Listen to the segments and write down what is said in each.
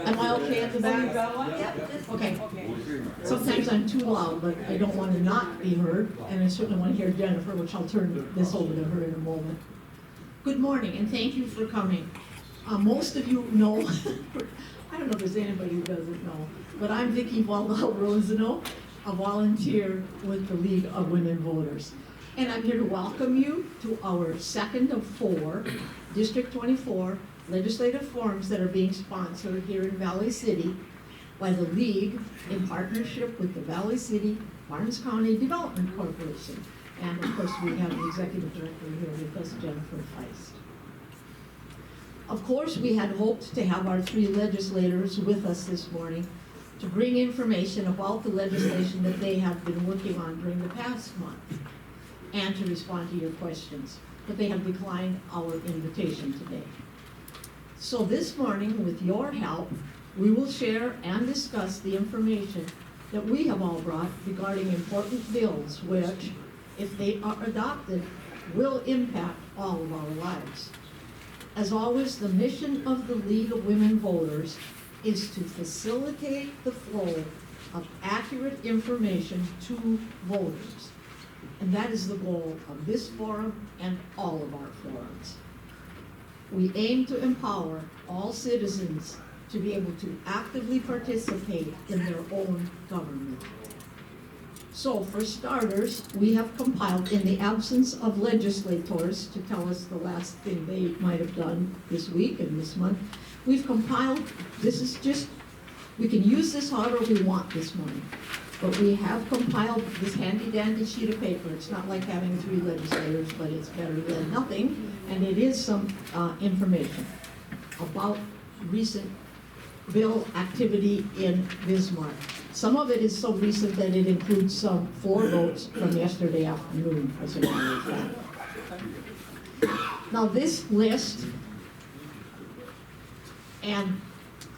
Am I okay at the back? Okay. Sometimes I'm too loud, but I don't want to not be heard, and I certainly want to hear Jennifer, which I'll turn this over to her in a moment. Good morning, and thank you for coming. Most of you know, I don't know if there's anybody who doesn't know, but I'm Vicki Waldau-Roseno, a volunteer with the League of Women Voters. And I'm here to welcome you to our second of 4 District 24 legislative forums that are being sponsored here in Valley City by the League in partnership with the Valley City Barnes County Development Corporation. And of course, we have the executive director here with us, Jennifer Feist. Of course, we had hoped to have our 3 legislators with us this morning to bring information about the legislation that they have been working on during the past month and to respond to your questions. But they have declined our invitation today. So this morning, with your help, we will share and discuss the information that we have all brought regarding important bills which, if they are adopted, will impact all of our lives. As always, the mission of the League of Women Voters is to facilitate the flow of accurate information to voters. And that is the goal of this forum and all of our forums. We aim to empower all citizens to be able to actively participate in their own government. So, for starters, we have compiled, in the absence of legislators to tell us the last thing they might have done this week and this month, we've compiled, this is just, we can use this however we want this morning, but we have compiled this handy-dandy sheet of paper. It's not like having 3 legislators, but it's better than nothing, and it is some information about recent bill activity in Bismarck. Some of it is so recent that it includes some floor votes from yesterday afternoon, as a matter of fact. Now this list, and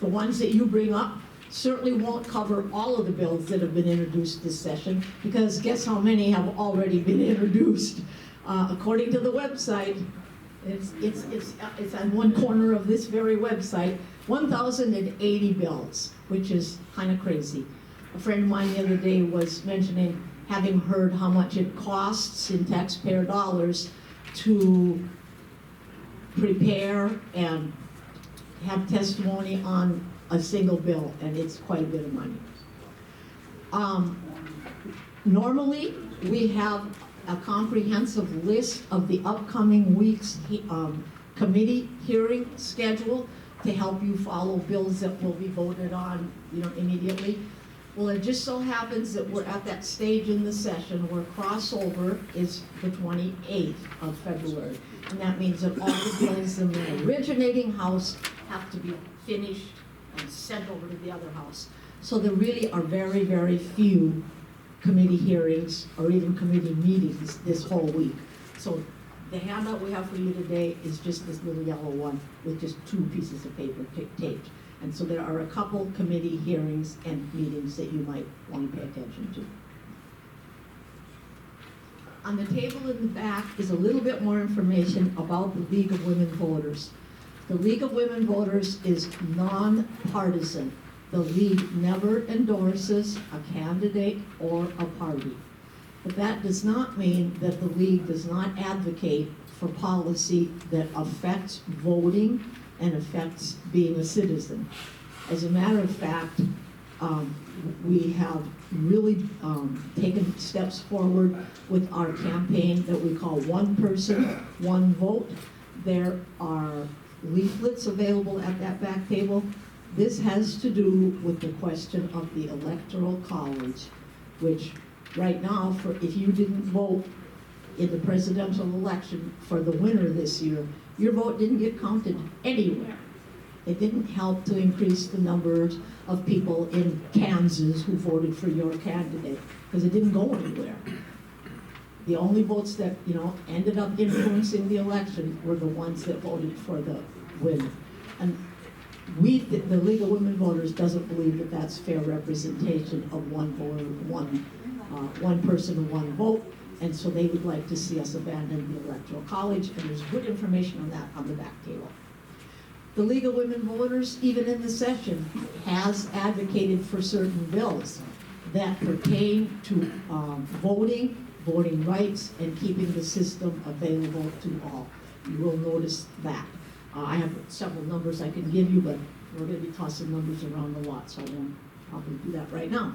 the ones that you bring up, certainly won't cover all of the bills that have been introduced this session, because guess how many have already been introduced? According to the website, it's on one corner of this very website, 1,080 bills, which is kind of crazy. A friend of mine the other day was mentioning having heard how much it costs in taxpayer dollars to prepare and have testimony on a single bill, and it's quite a bit of money. Normally, we have a comprehensive list of the upcoming week's committee hearing schedule to help you follow bills that will be voted on, immediately. Well, it just so happens that we're at that stage in the session where crossover is the 28th of February. And that means that all the bills in the originating house have to be finished and sent over to the other house. So there really are very, very few committee hearings or even committee meetings this whole week. So the handout we have for you today is just this little yellow one with just 2 pieces of paper taped. And so there are a couple committee hearings and meetings that you might want to pay attention to. On the table in the back is a little bit more information about the League of Women Voters. The League of Women Voters is nonpartisan. The League never endorses a candidate or a party. But that does not mean that the League does not advocate for policy that affects voting and affects being a citizen. As a matter of fact, we have really taken steps forward with our campaign that we call One Person, One Vote. There are leaflets available at that back table. This has to do with the question of the Electoral College, which right now, if you didn't vote in the presidential election for the winner this year, your vote didn't get counted anywhere. It didn't help to increase the numbers of people in Kansas who voted for your candidate, because it didn't go anywhere. The only votes that ended up influencing the election were the ones that voted for the winner. And the League of Women Voters doesn't believe that that's fair representation of one voter, one person, one vote. And so they would like to see us abandon the Electoral College, and there's good information on that on the back table. The League of Women Voters, even in the session, has advocated for certain bills that pertain to voting rights, and keeping the system available to all. You will notice that. I have several numbers I can give you, but we're going to be tossing numbers around a lot, so I won't probably do that right now.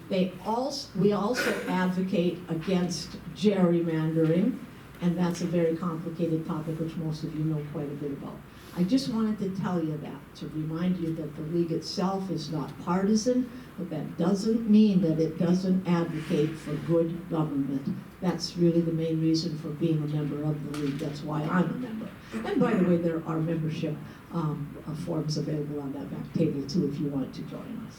We also advocate against gerrymandering, and that's a very complicated topic which most of you know quite a bit about. I just wanted to tell you that, to remind you that the League itself is not partisan, but that doesn't mean that it doesn't advocate for good government. That's really the main reason for being a member of the League. That's why I'm a member. And by the way, there are membership forms available on that back table too if you want to join us.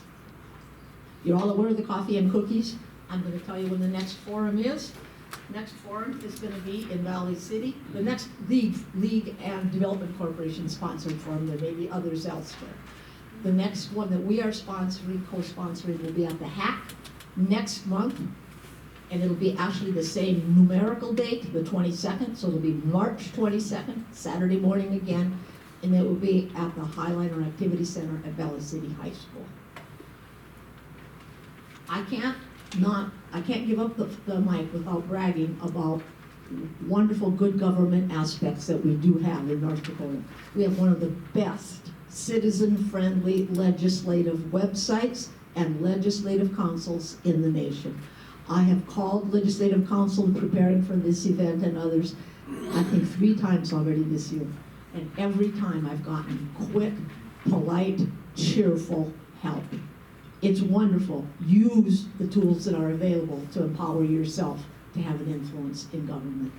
You're all aware of the coffee and cookies. I'm going to tell you when the next forum is. Next forum is going to be in Valley City. The next League and Development Corporation sponsored forum. There may be others elsewhere. The next one that we are sponsoring, co-sponsoring, will be at the Hack next month. And it'll be actually the same numerical date, the 22nd. So it'll be March 22nd, Saturday morning again. And it will be at the Highliner Activity Center at Valley City High School. I can't give up the mic without bragging about wonderful good government aspects that we do have in North Dakota. We have one of the best citizen-friendly legislative websites and legislative councils in the nation. I have called legislative council preparing for this event and others, I think 3 times already this year. And every time I've gotten quick, polite, cheerful help. It's wonderful. Use the tools that are available to empower yourself to have an influence in government.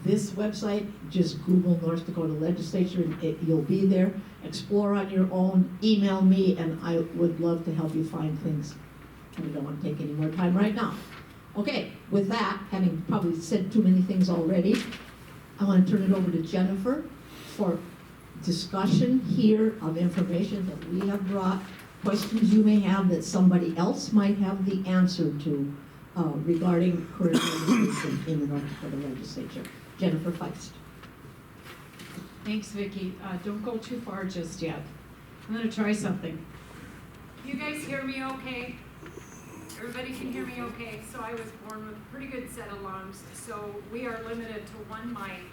This website, just Google North Dakota Legislature, and you'll be there. Explore on your own, email me, and I would love to help you find things. I don't want to take any more time right now. Okay, with that, having probably said too many things already, I want to turn it over to Jennifer for discussion here of information that we have brought, questions you may have that somebody else might have the answer to regarding current legislation in the North Dakota Legislature. Jennifer Feist. Thanks, Vicki. Don't go too far just yet. I'm going to try something. You guys hear me okay? Everybody can hear me okay? So I was born with a pretty good set of lungs, so we are limited to one mic.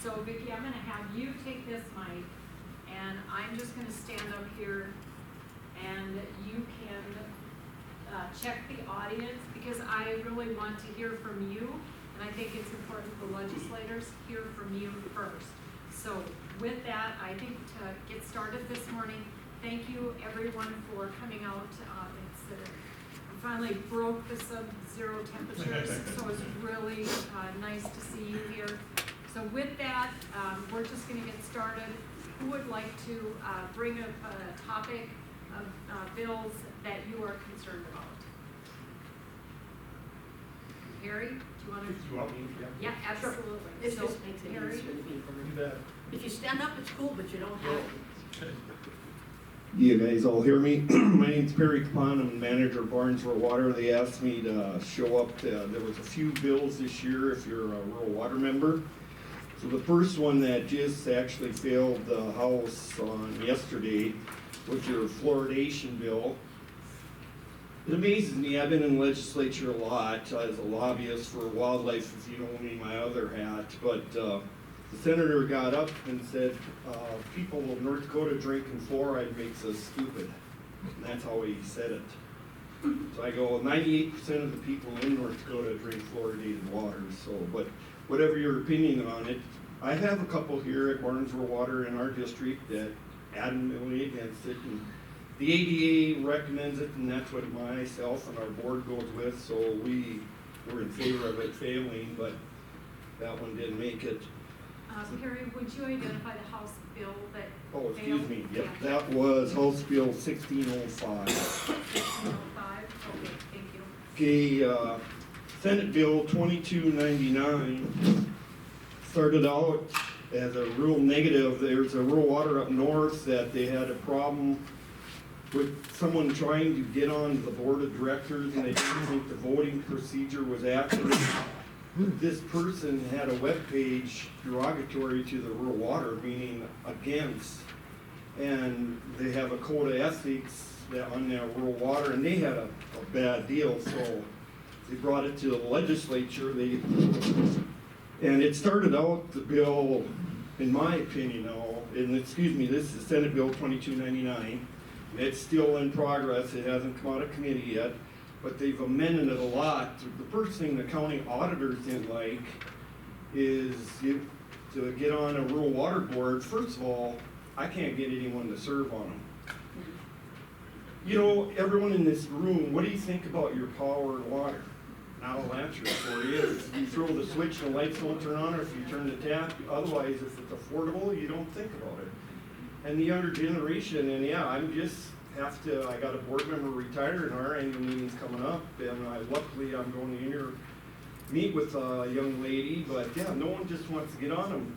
So Vicki, I'm going to have you take this mic, and I'm just going to stand up here, and you can check the audience, because I really want to hear from you, and I think it's important the legislators hear from you first. So with that, I think to get started this morning, thank you everyone for coming out. I finally broke the sub-zero temperatures, so it's really nice to see you here. So with that, we're just going to get started. Who would like to bring up a topic of bills that you are concerned about? Harry, do you want to? Do you want me? Yeah, absolutely. This So, just makes it Harry? easier to be You bet. If you stand up, it's cool, but you don't have to. You guys all hear me? My name's Perry Capon. I'm manager of Barnesville Water. They asked me to show up. There was a few bills this year if you're a rural water member. So the first one that just actually failed the House on yesterday was your fluoridation bill. It amazes me. I've been in the legislature a lot as a lobbyist for wildlife, if you don't mean my other hat, but the senator got up and said, people of North Dakota drinking fluoride makes us stupid. And that's how he said it. So I go, 98% of the people in North Dakota drink fluoridated water. So, but whatever your opinion on it, I have a couple here at Barnesville Water in our district that adamantly against it. And the ADA recommends it, and that's what myself and our board goes with. So we were in favor of it failing, but that one didn't make it. Perry, would you identify the House bill that Oh, excuse failed? me, yep, Yeah. that was House Bill 1605. 1605? Okay, thank you. Okay, Senate Bill 2299 started out as a real negative. There's a rural water up north that they had a problem with someone trying to get on the board of directors, and they didn't think the voting procedure was accurate. This person had a web page derogatory to the rural water, meaning against and they have a code of ethics that on their rural water, and they had a bad deal, so they brought it to the legislature. And it started out, the bill, in my opinion now, and excuse me, this is Senate Bill 2299. It's still in progress, it hasn't come out of committee yet, but they've amended it a lot. The first thing the county auditors didn't like is to get on a rural water board. First of all, I can't get anyone to serve on them. You know, everyone in this room, what do you think about your power and water? I'll answer it for you. If you throw the switch and the lights don't turn on, or if you turn the tap, otherwise if it's affordable, you don't think about it. And the younger generation, and yeah, I got a board member retired, and our annual meeting's coming up, and luckily I'm going to meet with a young lady, but yeah, no one just wants to get on them,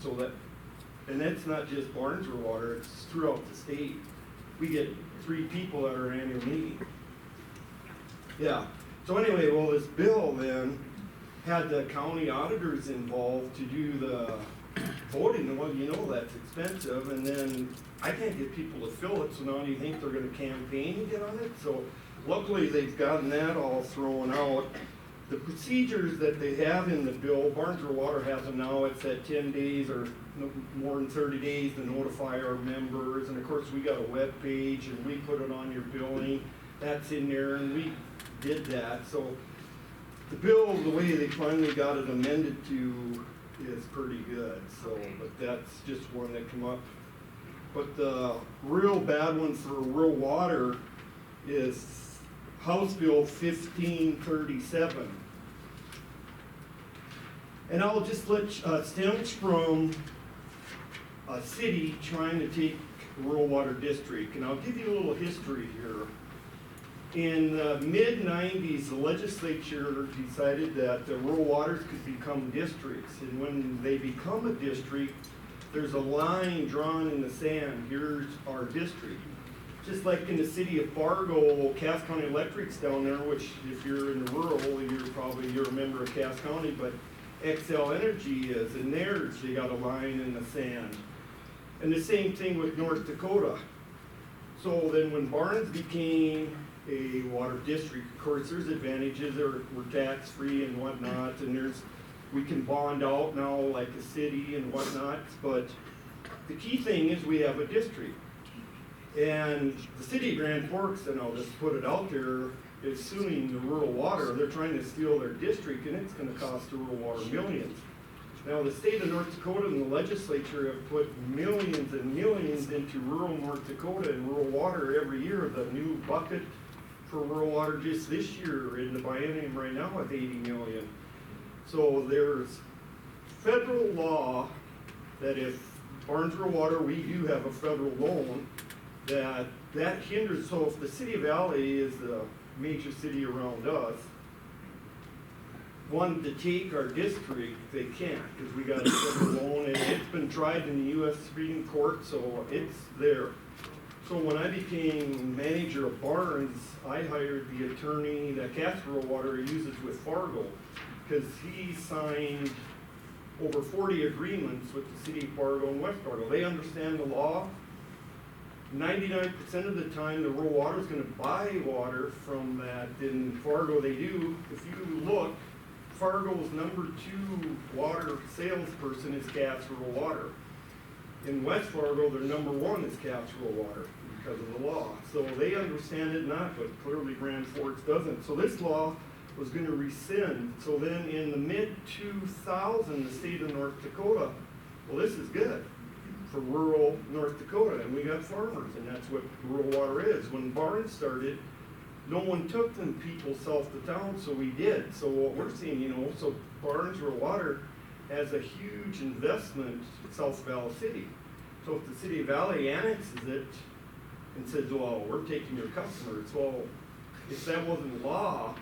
and that's not just Barnesville Water, it's throughout the state. We get 3 people at our annual meeting. Yeah. So anyway, well, this bill then had the county auditors involved to do the voting. Well, you know that's expensive, and then I can't get people to fill it, so now you think they're gonna campaign to get on it? So luckily, they've gotten that all thrown out. The procedures that they have in the bill, Barnesville Water has them now, it's at 10 days or no more than 30 days to notify our members, and of course, we got a web page, and we put it on your billing, that's in there, and we did that. So the bill, the way they finally got it amended to, is pretty good. So, but that's just one that come up. But the real bad one for rural water is House Bill 1537. And I'll just stems from a city trying to take rural water district. And I'll give you a little history here. In the mid-90s, the legislature decided that the rural waters could become districts. And when they become a district, there's a line drawn in the sand. Here's our district. Just like in the city of Fargo, Cass County Electric's down there, which if you're in the rural, you're a member of Cass County, but XL Energy is, and theirs, they got a line in the sand. And the same thing with North Dakota. So then when Barnes became a water district, of course, there's advantages, we're tax-free and whatnot, and we can bond out now like a city and whatnot, but the key thing is we have a district. And the city of Grand Forks, and I'll just put it out there, is suing the rural water. They're trying to steal their district, and it's gonna cost the rural water millions. Now, the state of North Dakota and the legislature have put millions and millions into rural North Dakota and rural water every year. The new bucket for rural water just this year in the biennium right now with 80 million. So there's federal law that if Barnesville Water, we do have a federal loan, that hinders. So if the city of Valley is the major city around us, wanted to take our district, they can't, because we got a federal loan, and it's been tried in the U.S. Supreme Court, so it's there. So when I became manager of Barnes, I hired the attorney that Cass Rural Water uses with Fargo, because he signed over 40 agreements with the city of Fargo and West Fargo. They understand the law. 99% of the time, the rural water is going to buy water from that. In Fargo, they do. If you look, Fargo's #2 water salesperson is Cass Rural Water. In West Fargo, their #1 is Cass Rural Water because of the law. So they understand it not, but clearly Grand Forks doesn't. So this law was going to rescind. So then in the mid-2000s, the state of North Dakota, well, this is good for rural North Dakota, and we got farmers, and that's what rural water is. When Barnes started, no one took them people south of town, so we did. So what we're seeing, so Barnes Rural Water has a huge investment in South Valley City. So if the city of Valley annexes it and says, well, we're taking your customers, well, if that wasn't law,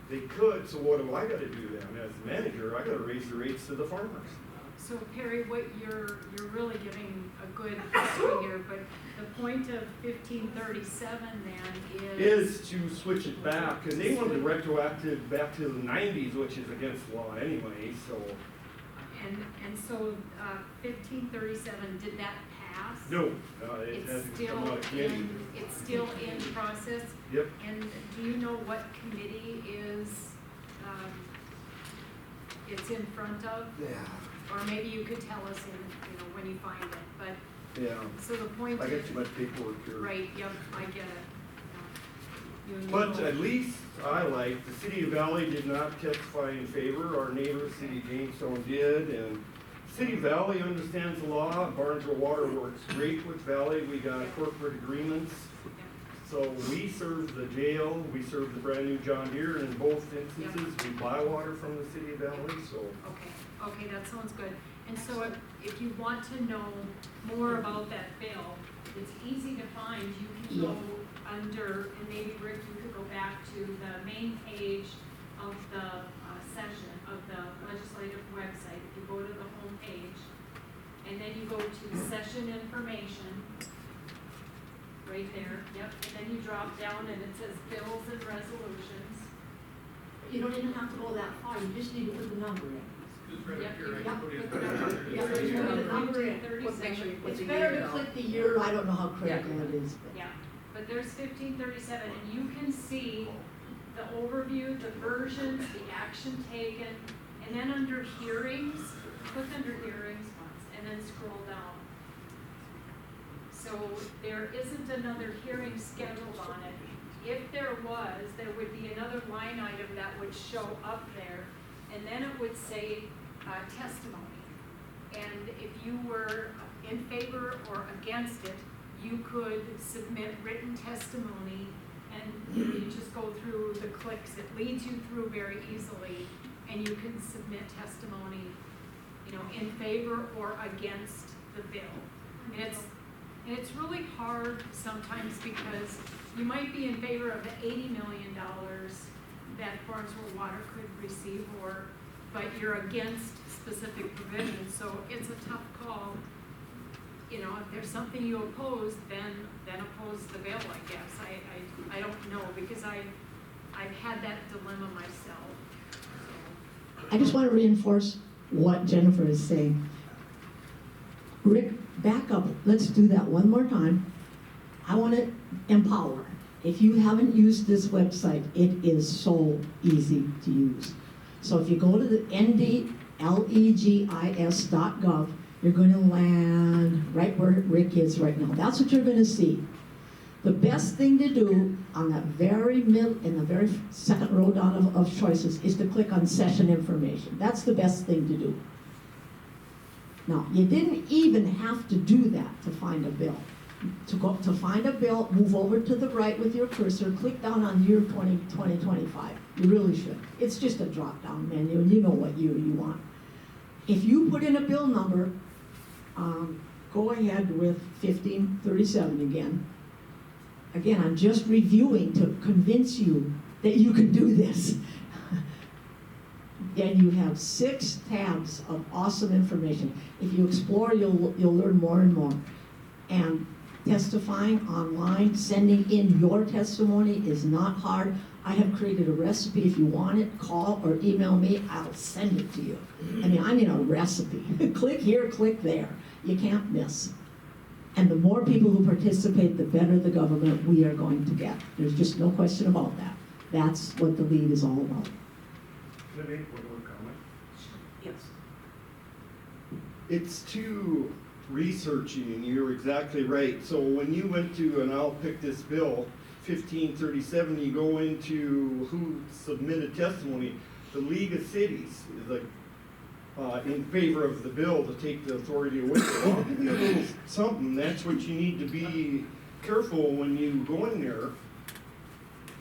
they could, so what do I gotta do then? As manager, I gotta raise the rates to the farmers. So Perry, what you're really giving a good history here, but the point of 1537 then is to switch it back, and they wanted to retroactive back to the 90s, which is against law anyway, so. And so 1537, did that passed. No, it It's hasn't still come out of committee. it's still in process. Yep. And do you know what committee is, it's in front of? Yeah. Or maybe you could tell us when you find it, but, Yeah. so the point I got is. too much paperwork here. Right, yep, I get it. Yeah. You But know. at least the city of Valley did not testify in favor. Our neighbor, city of Jamestown, did, and city of Valley understands the law. Barnesville Water works great with Valley. We got corporate agreements. Yeah. So we serve the jail, we serve the brand new John Deere, and in both instances, we buy water from the city of Valley, so. Okay, that sounds good. And so if you want to know more about that bill, it's easy to find. You can go under, and maybe Rick, you could go back to the main page of the session of the legislative website. If you go to the home page, and then you go to session information, right there, yep, and then you drop down and it says bills and resolutions. You don't even have to go that far, you just need to put the number in. Yep, Put put the the number in. 1537. It's better to click the year, I don't know how critical it is, but. Yeah, but there's 1537, and you can see the overview, the versions, the action taken, and then under hearings, click under hearings once, and then scroll down. So there isn't another hearing scheduled on it. If there was, there would be another line item that would show up there, and then it would say testimony. And if you were in favor or against it, you could submit written testimony, and you just go through the clicks. It leads you through very easily, and you can submit testimony, in favor or against the bill. And it's really hard sometimes because you might be in favor of the $80 million that Barnesville Water could receive, but you're against specific provisions, so it's a tough call. If there's something you oppose, then oppose the bill, I guess. I don't know, because I've had that dilemma myself. I just want to reinforce what Jennifer is saying. Rick, back up. Let's do that one more time. I want to empower. If you haven't used this website, it is so easy to use. So if you go to the ndlegis.gov, you're going to land right where Rick is right now. That's what you're going to see. The best thing to do on that very middle, in the very second row down of choices, is to click on session information. That's the best thing to do. Now, you didn't even have to do that to find a bill. To find a bill, move over to the right with your cursor, click down on year 2025. You really should. It's just a drop-down menu, and you know what year you want. If you put in a bill number, go ahead with 1537 again. Again, I'm just reviewing to convince you that you can do this. And you have 6 tabs of awesome information. If you explore, you'll learn more and more. And testifying online, sending in your testimony is not hard. I have created a recipe. If you want it, call or email me. I'll send it to you. I mean a recipe. Click here, click there. You can't miss. And the more people who participate, the better the government we are going to get. There's just no question about that. That's what the league is all about. Can I make one more comment? Yes. It's too researching, and you're exactly right. So when you went to, and I'll pick this bill, 1537, you go into who submitted testimony. The League of Cities is like in favor of the bill to take the authority away. Well, give you a little something. That's what you need to be careful when you go in there.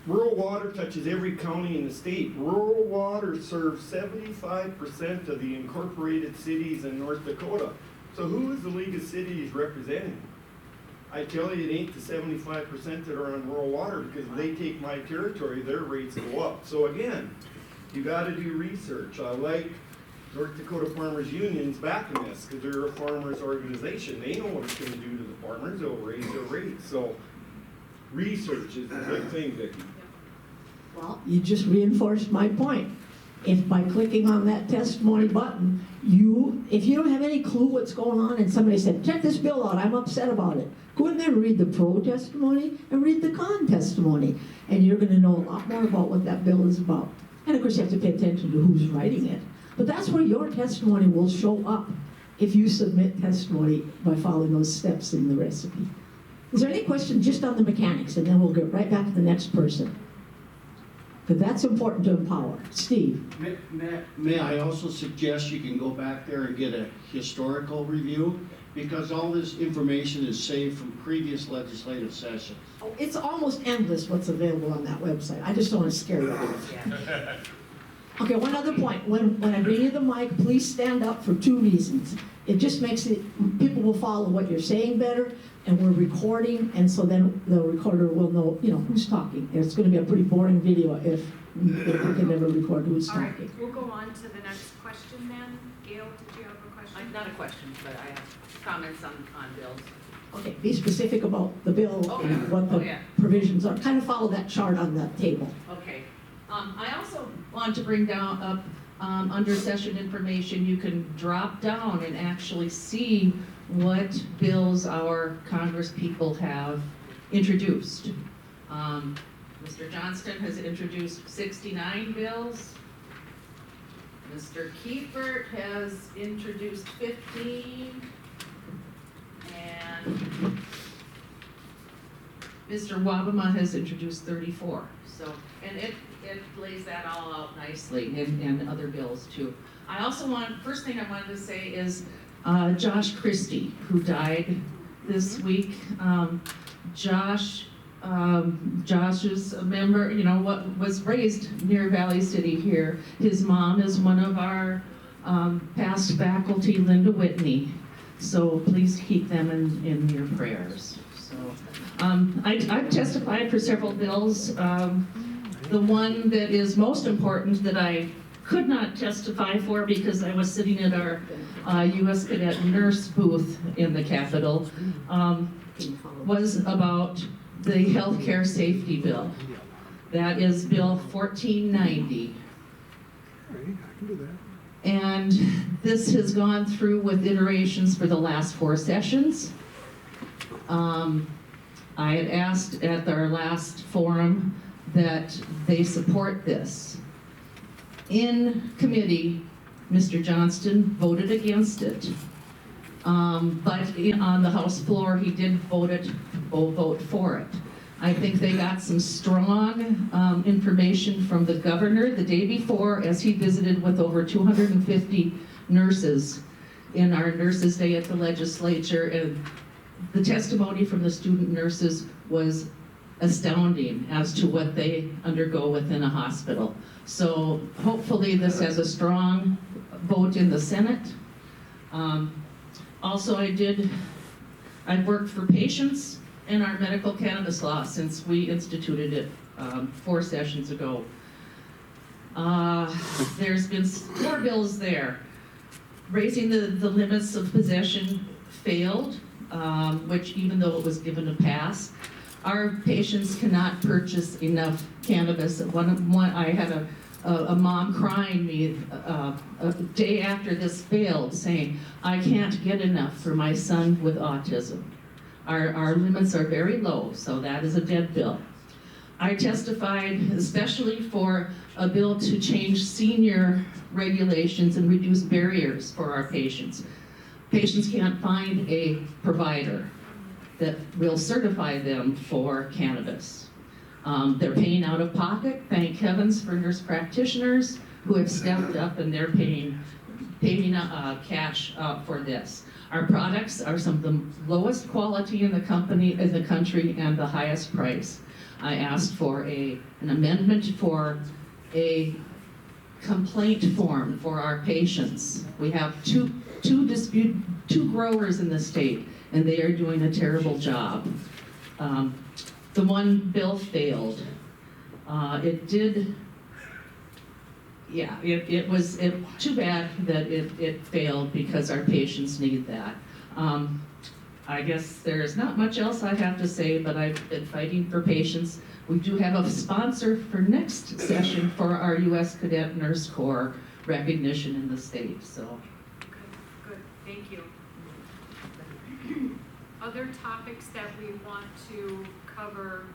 Rural water touches every county in the state. Rural water serves 75% of the incorporated cities in North Dakota. So who is the League of Cities representing? I tell you, it ain't the 75% that are on rural water, because if they take my territory, their rates go up. So again, you gotta do research. I like North Dakota Farmers Union's backing this, because they're a farmers organization. They know what it's gonna do to the farmers. They'll raise their rates. So research is the big thing, Vicki. Well, you just reinforced my point. if by clicking on that testimony button, if you don't have any clue what's going on and somebody said, check this bill out, I'm upset about it, go in there and read the pro testimony and read the con testimony, and you're going to know a lot more about what that bill is about. And of course you have to pay attention to who's writing it. But that's where your testimony will show up if you submit testimony by following those steps in the recipe. Is there any question just on the mechanics, and then we'll get right back to the next person? Because that's important to empower. Steve? May I also suggest you can go back there and get a historical review? Because all this information is saved from previous legislative sessions. Oh, it's almost endless what's available on that website. I just don't want to scare you off. Okay, one other point. When I bring you the mic, please stand up for 2 reasons. It just makes it, people will follow what you're saying better, and we're recording, and so then the recorder will know, who's talking. It's going to be a pretty boring video if we can never record who's All right, talking. we'll go on to the next question then. Gail, did you have a question? Not a question, but I have comments on bills. Okay, be specific about the bill Oh, and yeah. what Oh, the yeah. provisions are. Kind of follow that chart on the table. Okay. I also want to bring down up under session information, you can drop down and actually see what bills our Congress people have introduced. Mr. Johnston has introduced 69 bills. Mr. Kiefert has introduced 15. And Mr. Wabama has introduced 34. So, and it lays that all out nicely, and other bills too. I also first thing I wanted to say is Josh Christie, who died this week. Josh is a member, was raised near Valley City here. His mom is one of our past faculty, Linda Whitney. So please keep them in your prayers. So I've testified for several bills. The one that is most important that I could not testify for because I was sitting at our U.S. Cadet nurse booth in the Capitol was about the healthcare safety bill. That is Bill 1490. And this has gone through with iterations for the last 4 sessions. I had asked at our last forum that they support this. In committee, Mr. Johnston voted against it. But on the House floor, he did vote for it. I think they got some strong information from the governor the day before as he visited with over 250 nurses in our Nurses Day at the legislature, and the testimony from the student nurses was astounding as to what they undergo within a hospital. So hopefully this has a strong vote in the Senate. Also I've worked for patients in our medical cannabis law since we instituted it 4 sessions ago. There's been 4 bills there. Raising the limits of possession failed, which even though it was given a pass, our patients cannot purchase enough cannabis. I had a mom crying me a day after this failed, saying, I can't get enough for my son with autism. Our limits are very low, so that is a dead bill. I testified especially for a bill to change senior regulations and reduce barriers for our patients. Patients can't find a provider that will certify them for cannabis. They're paying out of pocket. Thank heavens for nurse practitioners who have stepped up and they're paying cash for this. Our products are some of the lowest quality in the country and the highest price. I asked for an amendment for a complaint form for our patients. We have two growers in the state, and they are doing a terrible job. The one bill failed. It was too bad that it failed because our patients need that. I guess there's not much else I have to say, but I've been fighting for patients. We do have a sponsor for next session for our U.S. Cadet Nurse Corps recognition in the state, so. Good, thank you. Other topics that we want to cover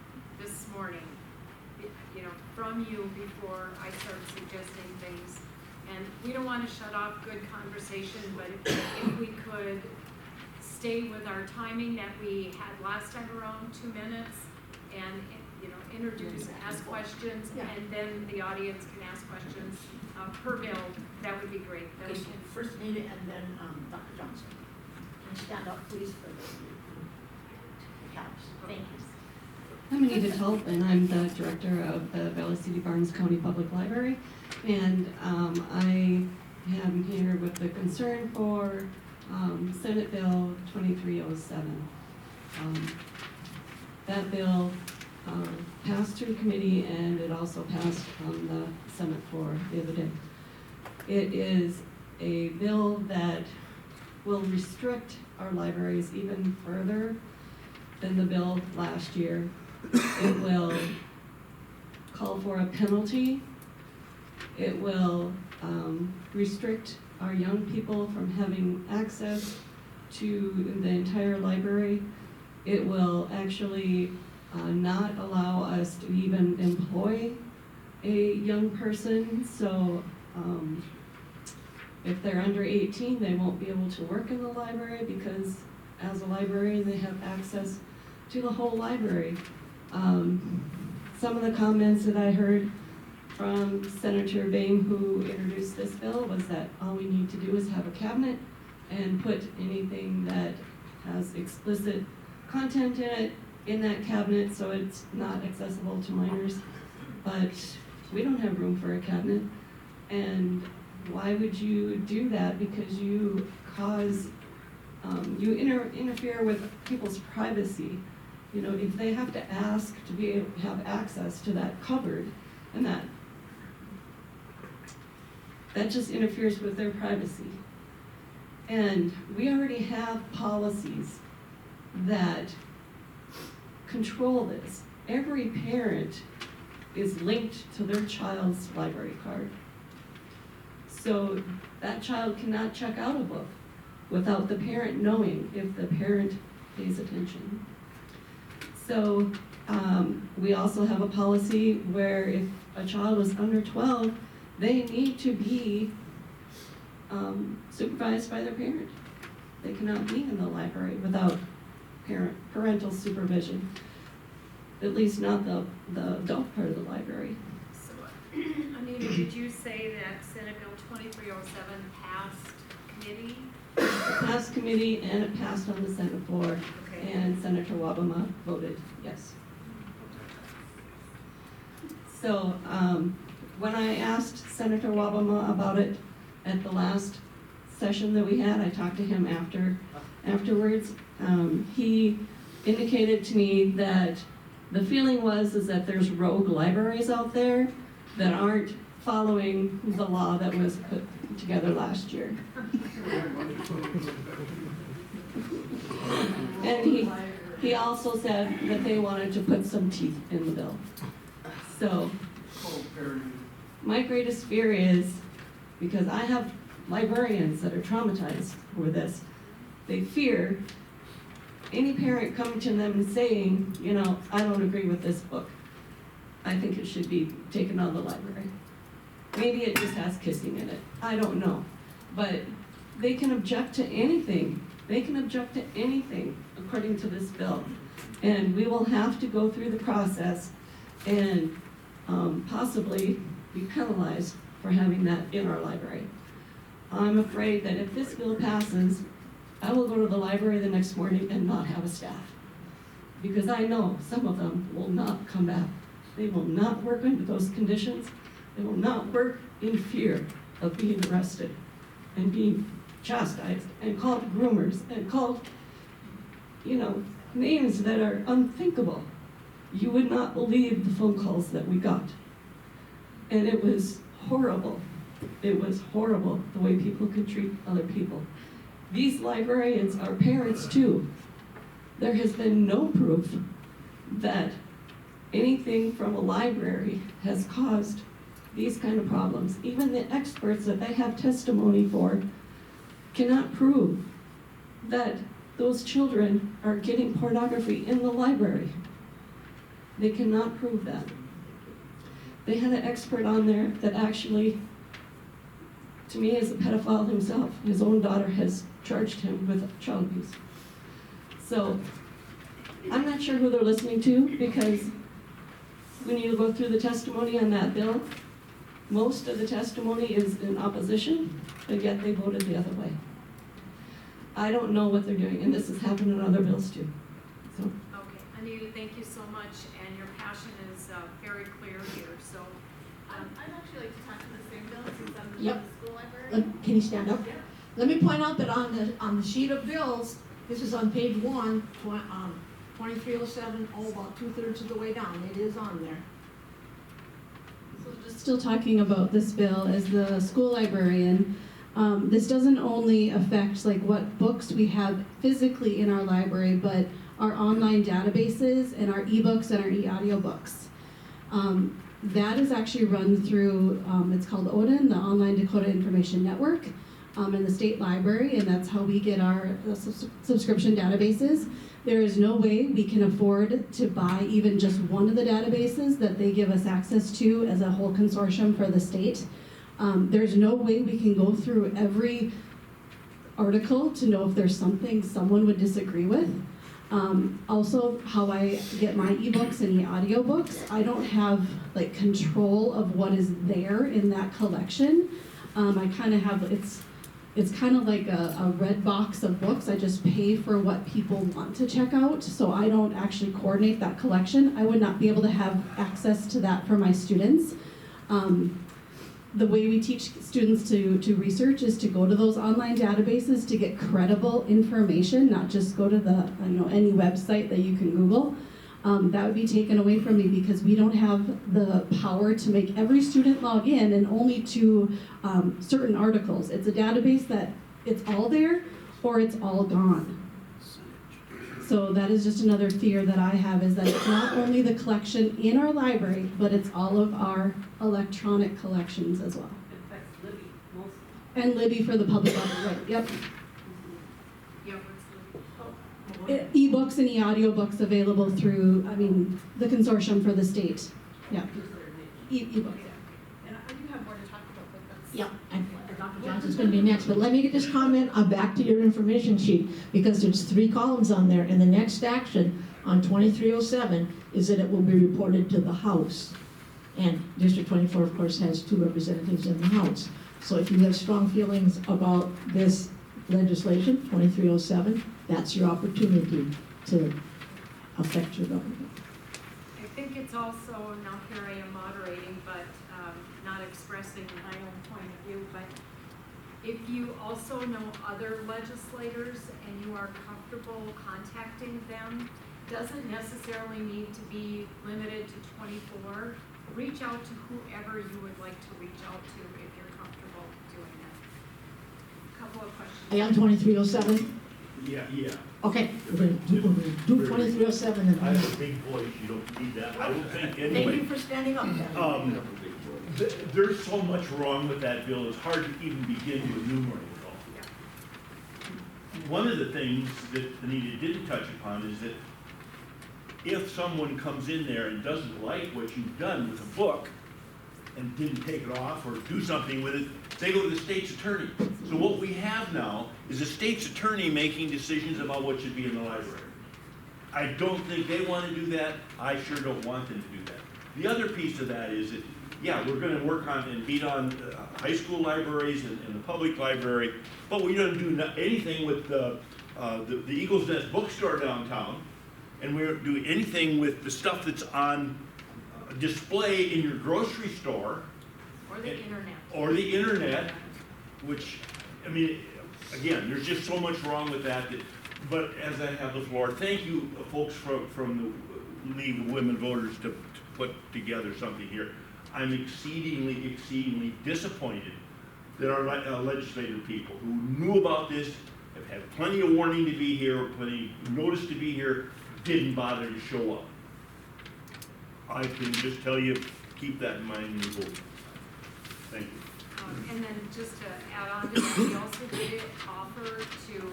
this morning, you know, from you before I start suggesting things. And we don't want to shut off good conversation, but if we could stay with our timing that we had last time around, 2 minutes, and, you know, introduce, ask questions, and then the audience can ask questions per bill, that would be great. That we Okay, can. first Nita and then Dr. Johnson. Can you stand up, please, for the caps? Thank you. I'm Anita Tulp, and I'm the director of the Valley City Barnes County Public Library. And I am here with the concern for Senate Bill 2307. That bill passed through committee, and it also passed on the Senate floor the other day. It is a bill that will restrict our libraries even further than the bill last year. It will call for a penalty. It will restrict our young people from having access to the entire library. It will actually not allow us to even employ a young person. So if they're under 18, they won't be able to work in the library because as a librarian, they have access to the whole library. Some of the comments that I heard from Senator Bain, who introduced this bill, was that all we need to do is have a cabinet and put anything that has explicit content in it in that cabinet so it's not accessible to minors. But we don't have room for a cabinet. And why would you do that? Because you cause, you interfere with people's privacy. You know, if they have to ask to be able to have access to that cupboard, and that just interferes with their privacy. And we already have policies that control this. Every parent is linked to their child's library card. So that child cannot check out a book without the parent knowing if the parent pays attention. So we also have a policy where if a child is under 12, they need to be supervised by their parent. They cannot be in the library without parental supervision, at least not the adult part of the library. So, Anita, did you say that Senate Bill 2307 passed committee? It passed committee and it passed on the Senate floor, Okay. and Senator Wabama voted yes. So when I asked Senator Wabama about it at the last session that we had, I talked to him afterwards. He indicated to me that the feeling was that there's rogue libraries out there that aren't following the law that was put together last year. And he also said that they wanted to put some teeth in the bill. So my greatest fear is, because I have librarians that are traumatized with this, they fear any parent coming to them and saying, you know, I don't agree with this book. I think it should be taken out of the library. Maybe it just has kissing in it. I don't know. But they can object to anything. They can object to anything according to this bill. And we will have to go through the process and possibly be penalized for having that in our library. I'm afraid that if this bill passes, I will go to the library the next morning and not have a staff. Because I know some of them will not come back. They will not work under those conditions. They will not work in fear of being arrested and being chastised and called groomers and called, you know, names that are unthinkable. You would not believe the phone calls that we got. And it was horrible. It was horrible the way people could treat other people. These librarians are parents too. There has been no proof that anything from a library has caused these kind of problems. Even the experts that they have testimony for cannot prove that those children are getting pornography in the library. They cannot prove that. They had an expert on there that actually, to me, is a pedophile himself. His own daughter has charged him with child abuse. So, I'm not sure who they're listening to, because when you go through the testimony on that bill, most of the testimony is in opposition, and yet they voted the other way. I don't know what they're doing, and this has happened in other bills too. So, Okay, Anita, thank you so much, and your passion is very clear here, so. I'd actually like to talk to the same bill since I'm Yep. in the school library. Can you stand up? Yeah. Let me point out that on the sheet of bills, this is on page 1, 2307, about 2/3 of the way down. It is on there. So just still talking about this bill as the school librarian, this doesn't only affect like what books we have physically in our library, but our online databases and our ebooks and our e-audiobooks. That is actually run through, it's called ODIN, the Online Dakota Information Network, in the state library, and that's how we get our subscription databases. There is no way we can afford to buy even just one of the databases that they give us access to as a whole consortium for the state. There's no way we can go through every article to know if there's something someone would disagree with. Also, how I get my ebooks and e-audiobooks, I don't have like control of what is there in that collection. I kind of have, it's kind of like a red box of books. I just pay for what people want to check out, so I don't actually coordinate that collection. I would not be able to have access to that for my students. The way we teach students to research is to go to those online databases to get credible information, not just go to the any website that you can Google. That would be taken away from me because we don't have the power to make every student log in and only to certain articles. It's a database that it's all there or it's all gone. So that is just another fear that I have, is that it's not only the collection in our library, but it's all of our electronic collections as well. it affects Libby mostly. And Libby for the public library, right, yep. Yeah, what's the? E-books and e-audiobooks available through, the consortium for the state, yeah. E-books. And I do have more to talk about, but that's. Yeah, and Dr. Johnson's going to be next, but let me just comment back to your information sheet, because there's 3 columns on there, and the next action on 2307 is that it will be reported to the House. And District 24, of course, has 2 representatives in the House. So if you have strong feelings about this legislation, 2307, that's your opportunity to affect your government. I think it's also, now here I am moderating, but not expressing my own point of view, but if you also know other legislators and you are comfortable contacting them, doesn't necessarily need to be limited to 24. Reach out to whoever you would like to reach out to if you're comfortable doing that. Couple of questions. Are you on 2307? Yeah. Okay, we're going to do 2307 and I have a big voice, you don't need that, I don't think, Thank you anyway. for standing up. There's so much wrong with that bill, it's hard to even begin to enumerate it all. One of the things that Anita didn't touch upon is that if someone comes in there and doesn't like what you've done with a book and didn't take it off or do something with it, they go to the state's attorney. So what we have now is a state's attorney making decisions about what should be in the library. I don't think they want to do that. I sure don't want them to do that. The other piece of that is that, yeah, we're going to work on and beat on high school libraries and the public library, but we don't do anything with the Eagles Nest bookstore downtown, and we don't do anything with the stuff that's on display in your grocery store. Or the internet. Or the internet, which, again, there's just so much wrong with that. But as I have the floor, thank you, folks from the League of Women Voters, to put together something here. I'm exceedingly disappointed that our legislative people who knew about this have had plenty of warning to be here, plenty of notice to be here, didn't bother to show up. I can just tell you, keep that in mind when you vote. Thank you. And then just to add on to that, we also did offer to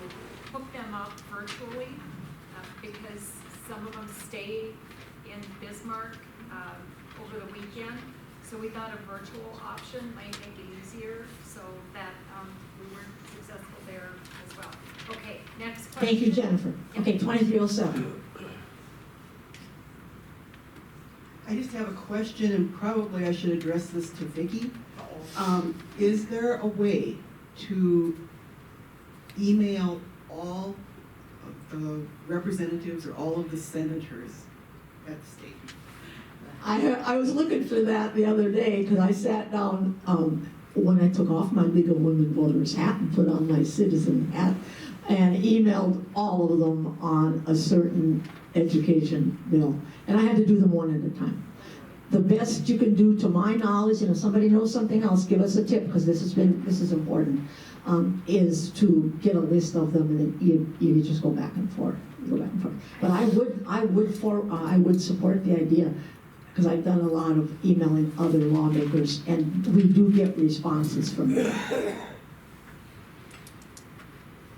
hook them up virtually, because some of them stay in Bismarck over the weekend. So we thought a virtual option might make it easier, so that we weren't successful there as well. Okay, next question. Thank you, Jennifer. Okay, 2307. I just have a question, and probably I should address this to Vicki. Is there a way to email all of the representatives or all of the senators at the state? I was looking for that the other day because I sat down when I took off my League of Women Voters hat and put on my citizen hat and emailed all of them on a certain education bill. And I had to do them one at a time. The best you can do, to my knowledge, and if somebody knows something else, give us a tip, because this is important, is to get a list of them, and then you just go back and forth. But I would support the idea, because I've done a lot of emailing other lawmakers, and we do get responses from them.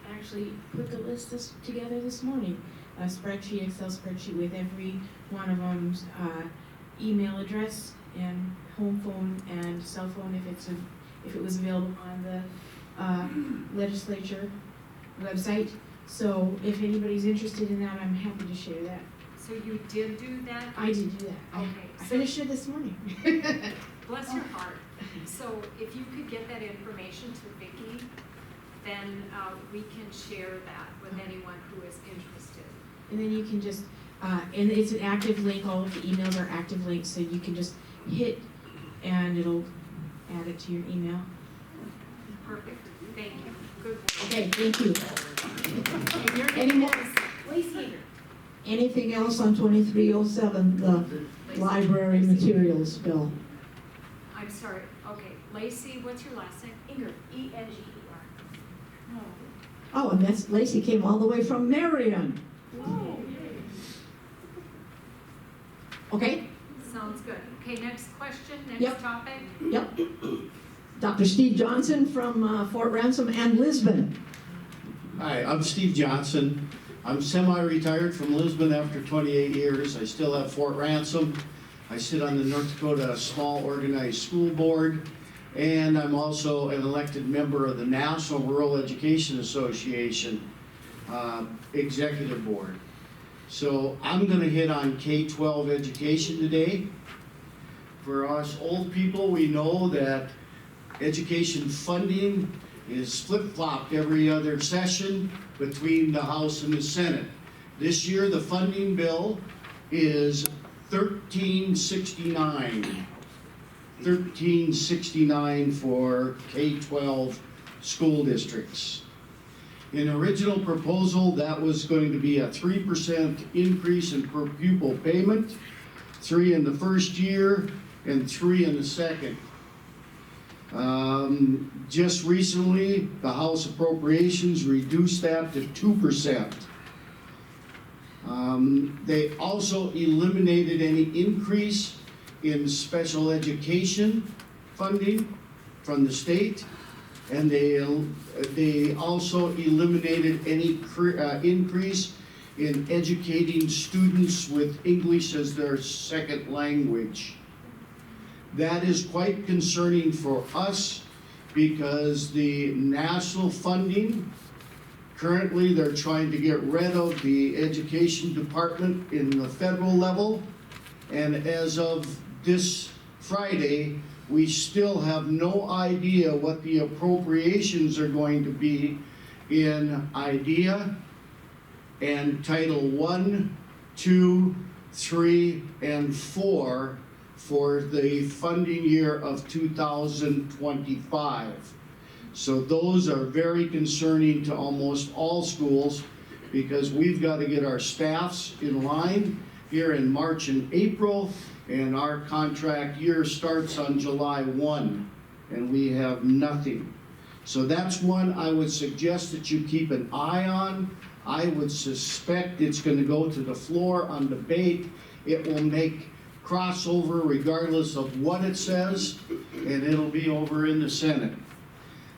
I actually put the list together this morning, a spreadsheet, Excel spreadsheet with every one of them's email address and home phone and cell phone if it was available on the legislature website. So if anybody's interested in that, I'm happy to share that. So you did do that? I did do that. Okay. I finished it this morning. Bless your heart. So if you could get that information to Vicki, then we can share that with anyone who is interested. And then you can just, and it's an active link, all of the emails are active links, so you can just hit and it'll add it to your email. Perfect. Thank you. Good work. Okay, thank you. And your Any name more? is Lacey. Anything else on 2307, the library materials bill? I'm sorry. Okay. Lacey, what's your last name? Inger, E-N-G-E-R. Oh, and that's, Lacey came all the way from Marion. Whoa. Okay? Sounds good. Okay, next question, next Yep. topic. Yep. Dr. Steve Johnson from Fort Ransom and Lisbon. Hi, I'm Steve Johnson. I'm semi-retired from Lisbon after 28 years. I still have Fort Ransom. I sit on the North Dakota Small Organized School Board, and I'm also an elected member of the National Rural Education Association Executive Board. So I'm going to hit on K-12 education today. For us old people, we know that education funding is flip-flopped every other session between the House and the Senate. This year, the funding bill is $1369. $1369 for K-12 school districts. In original proposal, that was going to be a 3% increase in per pupil payment, 3 in the first year and 3 in the second. Just recently, the House Appropriations reduced that to 2%. They also eliminated any increase in special education funding from the state, and they also eliminated any increase in educating students with English as their second language. That is quite concerning for us because the national funding, currently they're trying to get rid of the education department in the federal level, and as of this Friday, we still have no idea what the appropriations are going to be in IDEA and Title I, II, III, and IV for the funding year of 2025. So those are very concerning to almost all schools because we've got to get our staffs in line here in March and April, and our contract year starts on July 1, and we have nothing. So that's one I would suggest that you keep an eye on. I would suspect it's gonna go to the floor on debate. It will make crossover regardless of what it says, and it'll be over in the Senate.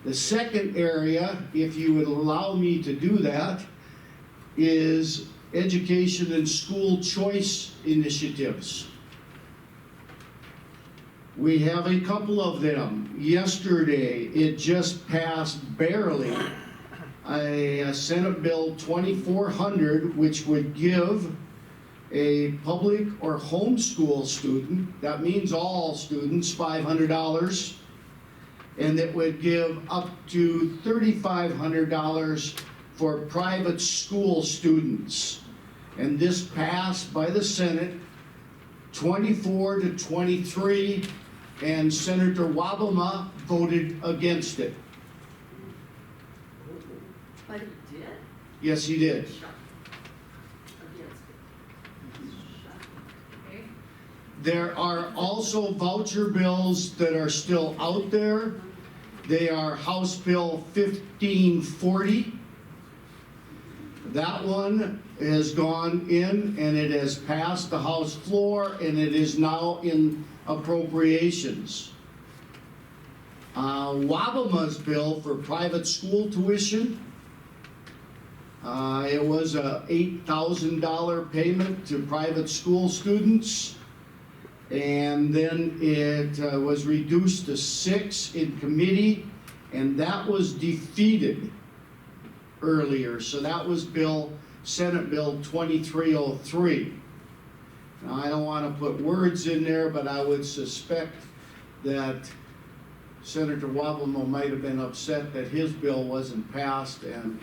The second area, if you would allow me to do that, is education and school choice initiatives. We have a couple of them. Yesterday, it just passed barely a Senate Bill 2400, which would give a public or homeschool student, that means all students, $500, and it would give up to $3,500 for private school students. And this passed by the Senate 24 to 23, and Senator Wabama voted against it. But it did? Yes, he did. Against it. Okay. There are also voucher bills that are still out there. They are House Bill 1540. That one has gone in and it has passed the House floor and it is now in appropriations. Wabama's bill for private school tuition, it was a $8,000 payment to private school students, and then it was reduced to $6,000 in committee, and that was defeated earlier. So that was Senate Bill 2303. Now, I don't want to put words in there, but I would suspect that Senator Wabama might have been upset that his bill wasn't passed and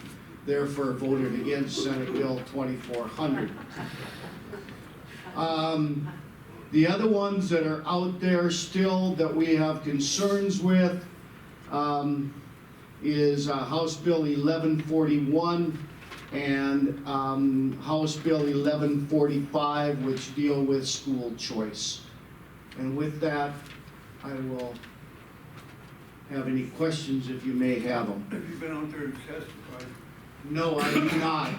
therefore voted against Senate Bill 2400. The other ones that are out there still that we have concerns with is House Bill 1141 and House Bill 1145, which deal with school choice. And with that, I will have any questions if you may have them. Have you been out there to testify? No, I do not.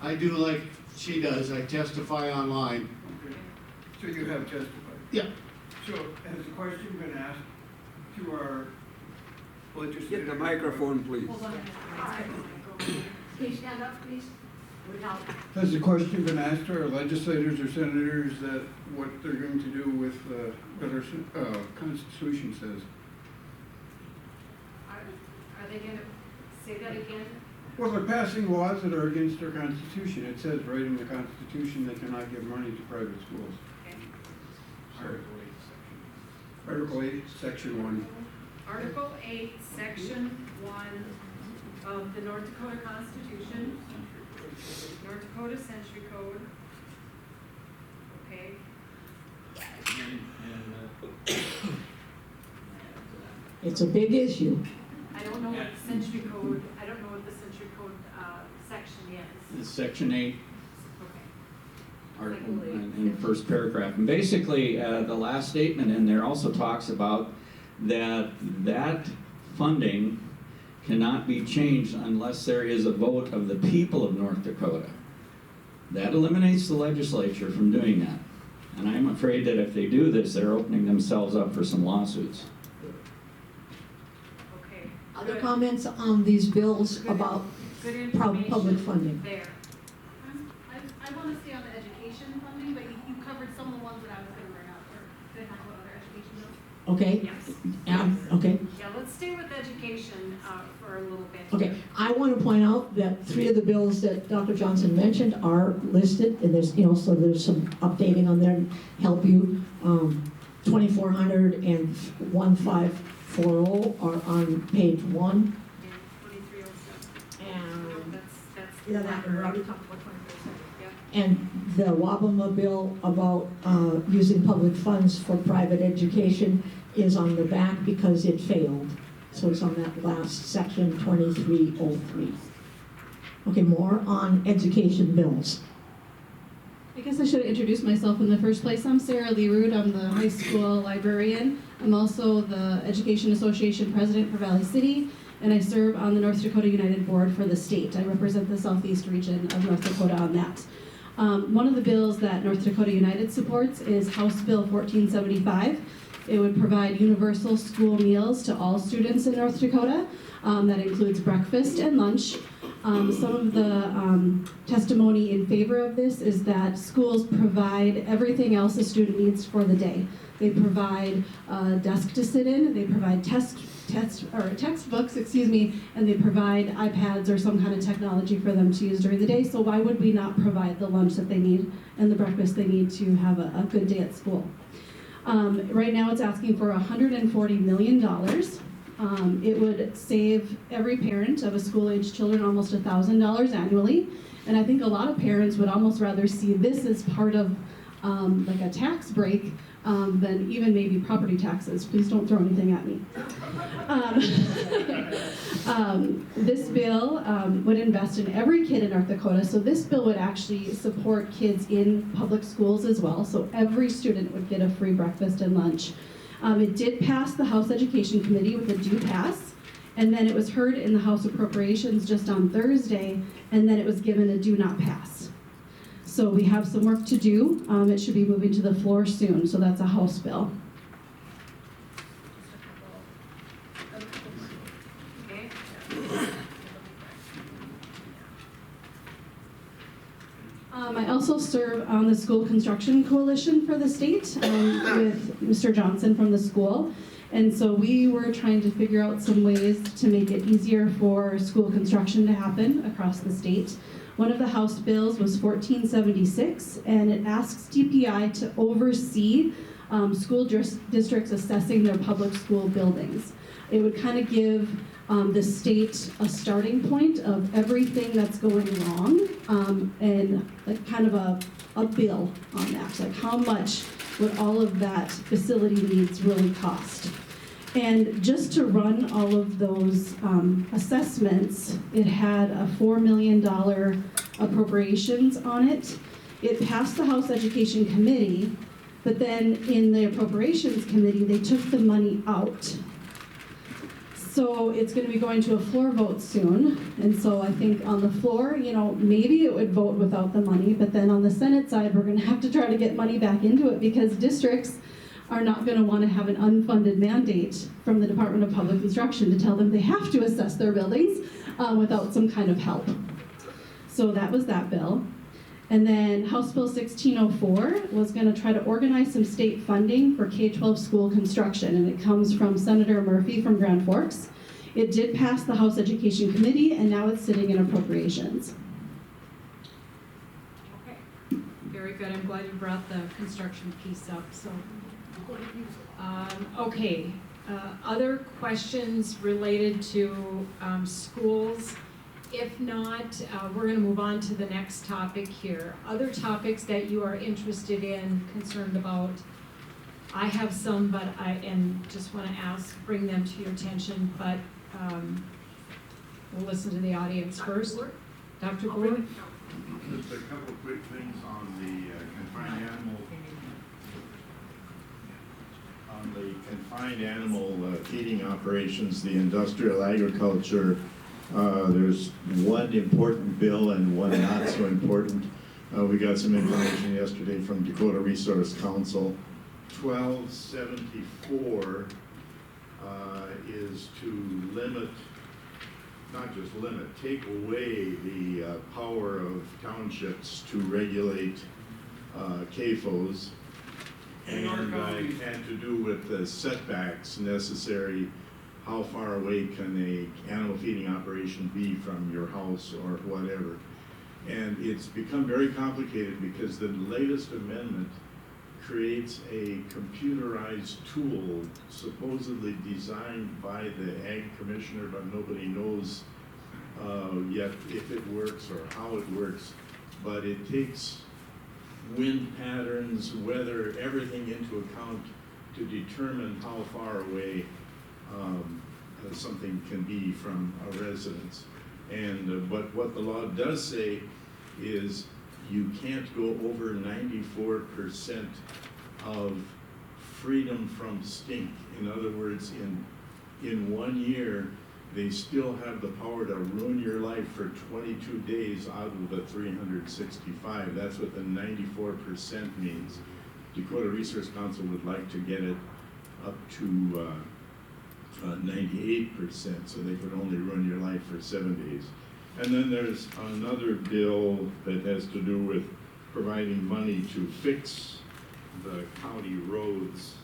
I do like she does. I testify online. Okay. So you have testified? Yeah. So has the question been asked to our legislators? Get the microphone, please. Hold on a minute. All right. Can you stand up, please? Without. Has the question been asked to our legislators or senators that what they're going to do with what our Constitution says? Are they gonna say that again? Well, they're passing laws that are against our Constitution. It says right in the Constitution they cannot give money to private schools. Okay. So, Article 8, Section 1. Article 8, Section 1 of the North Dakota Constitution, North Dakota Century Code. Okay. It's a big issue. I don't know what the Century Code, I don't know what the Century Code section is. It's Section 8, Okay. article in the first paragraph. And basically, the last statement in there also talks about that funding cannot be changed unless there is a vote of the people of North Dakota. That eliminates the legislature from doing that. And I'm afraid that if they do this, they're opening themselves up for some lawsuits. Okay. Other Good. comments on these bills about Good information public funding? there. I want to stay on the education funding, but you covered some of the ones that I was going to bring up, or did I talk about other education bills? Okay? Yes. Okay. Yeah, let's stay with education for a little bit. Okay, I want to point out that 3 of the bills that Dr. Johnson mentioned are listed, and there's, so there's some updating on there to help you. 2400 and 1540 are on page 1. And 2307. And That's yeah, that we already talked about 2307. Yeah. And the Wabama bill about using public funds for private education is on the back because it failed. So it's on that last section, 2303. Okay, more on education bills. I guess I should have introduced myself in the first place. I'm Sarah Lee Root. I'm the high school librarian. I'm also the Education Association president for Valley City, and I serve on the North Dakota United Board for the state. I represent the southeast region of North Dakota on that. One of the bills that North Dakota United supports is House Bill 1475. It would provide universal school meals to all students in North Dakota. That includes breakfast and lunch. Some of the testimony in favor of this is that schools provide everything else a student needs for the day. They provide a desk to sit in, they provide textbooks, and they provide iPads or some kind of technology for them to use during the day. So why would we not provide the lunch that they need and the breakfast they need to have a good day at school? Right now it's asking for $140 million. It would save every parent of a school-age children almost $1,000 annually, and I think a lot of parents would almost rather see this as part of like a tax break than even maybe property taxes. Please don't throw anything at me. This bill would invest in every kid in North Dakota, so this bill would actually support kids in public schools as well, so every student would get a free breakfast and lunch. It did pass the House Education Committee with a do pass, and then it was heard in the House Appropriations just on Thursday, and then it was given a do not pass. So we have some work to do. It should be moving to the floor soon, so that's a House bill. Okay. I also serve on the School Construction Coalition for the state with Mr. Johnson from the school. And so we were trying to figure out some ways to make it easier for school construction to happen across the state. One of the House bills was 1476, and it asks DPI to oversee school districts assessing their public school buildings. It would kind of give the state a starting point of everything that's going wrong, and like kind of a bill on that, like how much would all of that facility needs really cost. And just to run all of those assessments, it had a $4 million appropriations on it. It passed the House Education Committee, but then in the Appropriations Committee, they took the money out. So it's going to be going to a floor vote soon, and so I think on the floor, you know, maybe it would vote without the money, but then on the Senate side, we're going to have to try to get money back into it because districts are not going to want to have an unfunded mandate from the Department of Public Instruction to tell them they have to assess their buildings without some kind of help. So that was that bill. And then House Bill 1604 was going to try to organize some state funding for K-12 school construction, and it comes from Senator Murphy from Grand Forks. It did pass the House Education Committee, and now it's sitting in appropriations. Okay, very good. I'm glad you brought the construction piece up. So, okay, other questions related to schools? If not, we're going to move on to the next topic here. Other topics that you are interested in, concerned about. I have some, but just want to bring them to your attention, but we'll listen to the audience first. Dr. Brewer? Just a couple of quick things on the confined animal feeding operations, the industrial agriculture. There's one important bill and one not so important. We got some information yesterday from Dakota Resource Council. 1274 is to limit, not just limit, take away the power of townships to regulate CAFOs and to do with the setbacks necessary. How far away can a animal feeding operation be from your house or whatever? And it's become very complicated because the latest amendment creates a computerized tool supposedly designed by the Ag Commissioner, but nobody knows yet if it works or how it works. But it takes wind patterns, weather, everything into account to determine how far away something can be from a residence. And but what the law does say is you can't go over 94% of freedom from stink. In other words, in 1 year, they still have the power to ruin your life for 22 days out of the 365. That's what the 94% means. Dakota Resource Council would like to get it up to 98%, so they could only ruin your life for 7 days. And then there's another bill that has to do with providing money to fix the county roads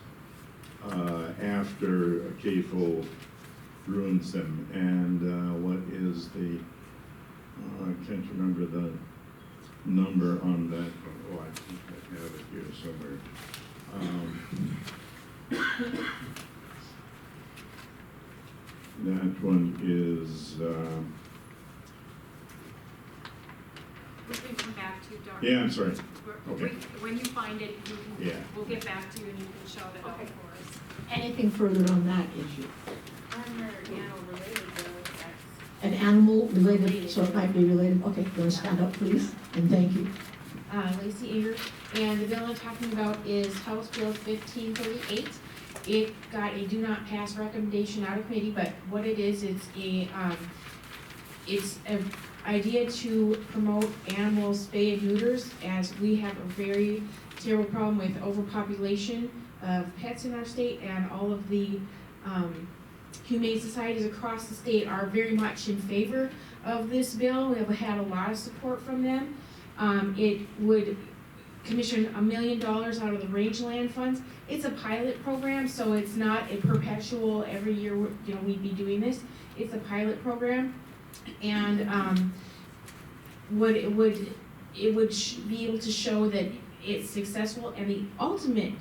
after a CAFO ruins them. And what is the, I can't remember the number on that. Oh, I think I have it here somewhere. That one is, We can come back to you, Dawn. yeah, I'm sorry. Okay. When you find it, we'll get back to you and you can shout it out for us. Anything further on that issue? Related, An animal related, so it might be related, okay, you wanna stand up, please, and thank you. Lacey Ager, and the bill I'm talking about is House Bill 1538. It got a do not pass recommendation out of committee, but what it is, it's an idea to promote animal spay and neuters, as we have a very terrible problem with overpopulation of pets in our state, and all of the humane societies across the state are very much in favor of this bill. We have had a lot of support from them. It would commission $1 million out of the rangeland funds. It's a pilot program, so it's not a perpetual, every year we'd be doing this. It's a pilot program, and it would be able to show that it's successful, and the ultimate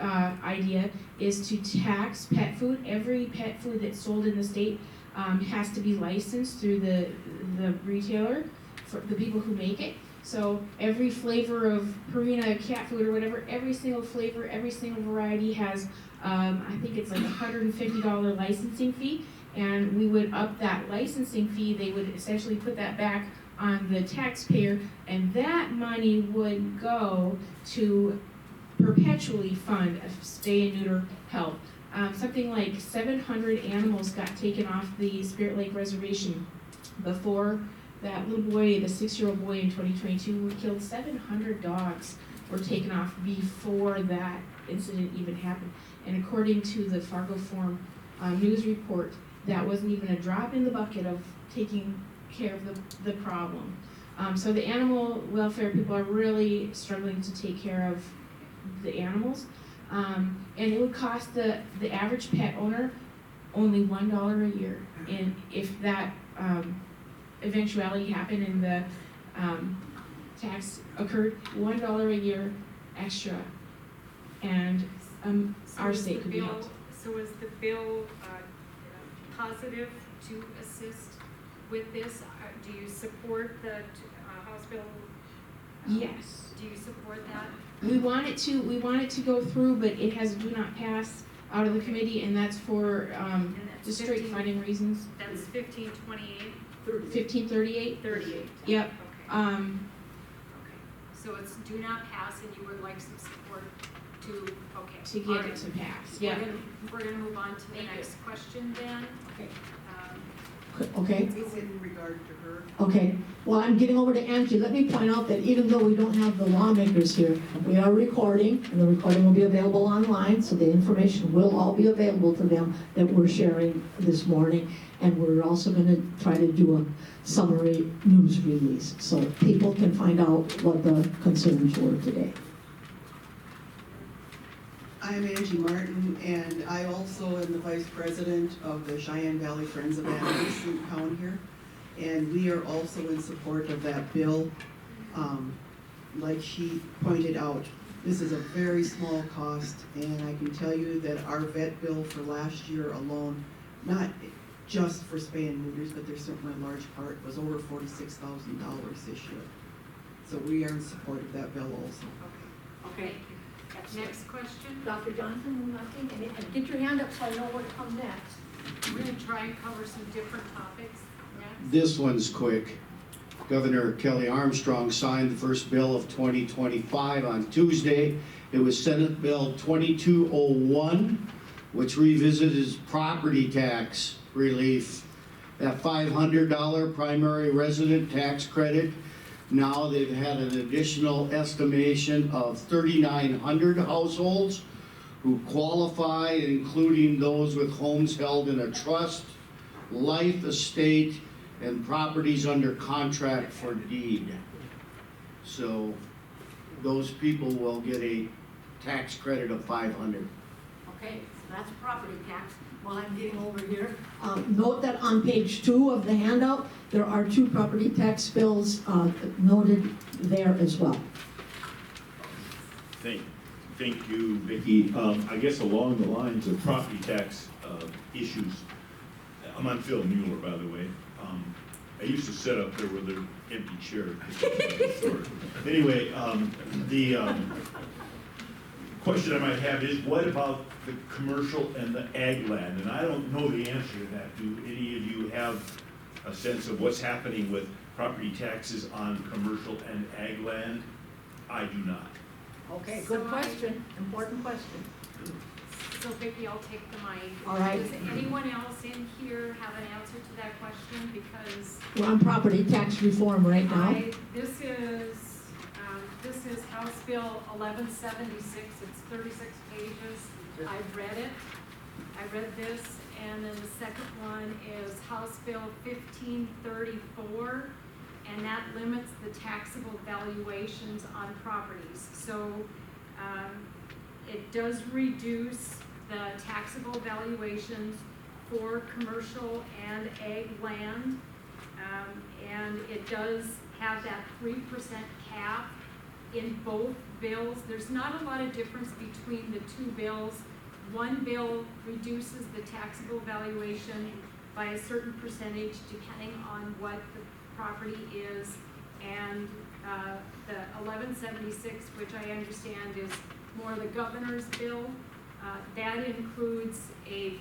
idea is to tax pet food. Every pet food that's sold in the state has to be licensed through the retailer, for the people who make it. So every flavor of Purina cat food or whatever, every single flavor, every single variety has, I think it's like $150 licensing fee, and we would up that licensing fee. They would essentially put that back on the taxpayer, and that money would go to perpetually fund spay and neuter help. Something like 700 animals got taken off the Spirit Lake Reservation before that little boy, the 6-year-old boy in 2022, were killed. 700 dogs were taken off before that incident even happened. And according to the Fargo Forum news report, that wasn't even a drop in the bucket of taking care of the problem. So the animal welfare people are really struggling to take care of the animals. And it would cost the average pet owner only $1 a year. And if that eventuality happened and the tax occurred, $1 a year extra, and our state could be helped. So is the bill positive to assist with this? Do you support the House bill? Yes. Do you support that? We want it to go through, but it has a do not pass out of the committee, and that's for just straight funding reasons. That's 1528. 1538. 38. Yep. Okay. So it's do not pass, and you would like some support to get it to pass. Yeah. We're gonna move on to the next question then. Okay. Okay. It's in regard to her. Okay, well, I'm getting over to Angie. Let me point out that even though we don't have the lawmakers here, we are recording, and the recording will be available online, so the information will all be available to them that we're sharing this morning. And we're also going to try to do a summary news release, so people can find out what the concerns were today. I'm Angie Martin, and I also am the vice president of the Cheyenne Valley Friends of Animals in town here. And we are also in support of that bill. Like she pointed out, this is a very small cost, and I can tell you that our vet bill for last year alone, not just for spay and neuters, but there's certainly a large part, was over $46,000 this year. So we are in support of that bill also. Okay. Next question. Dr. Johnson, nothing? And get your hand up so I know what comes next. We're gonna try and cover some different topics next. This one's quick. Governor Kelly Armstrong signed the first bill of 2025 on Tuesday. It was Senate Bill 2201, which revisits property tax relief. That $500 primary resident tax credit, now they've had an additional estimation of 3,900 households who qualify, including those with homes held in a trust, life estate, and properties under contract for deed. So those people will get a tax credit of 500. Okay, so that's property tax. While I'm getting over here, Note that on page 2 of the handout, there are 2 property tax bills noted there as well. Thank you, Vicki. I guess along the lines of property tax issues, I'm on Phil Mueller, by the way. I used to sit up there with an empty chair. Anyway, the question I might have is, what about the commercial and the ag land? And I don't know the answer to that. Do any of you have a sense of what's happening with property taxes on commercial and ag land? I do not. okay, good question, important question. So Vicki, I'll take the mic. All right. Does anyone else in here have an answer to that question? Because We're on property tax reform right now. this is House Bill 1176. It's 36 pages. I've read it. I read this, and then the second one is House Bill 1534, and that limits the taxable valuations on properties. So it does reduce the taxable valuations for commercial and ag land, and it does have that 3% cap in both bills. There's not a lot of difference between the 2 bills. One bill reduces the taxable valuation by a certain percentage depending on what the property is, and the 1176, which I understand is more the governor's bill, that includes a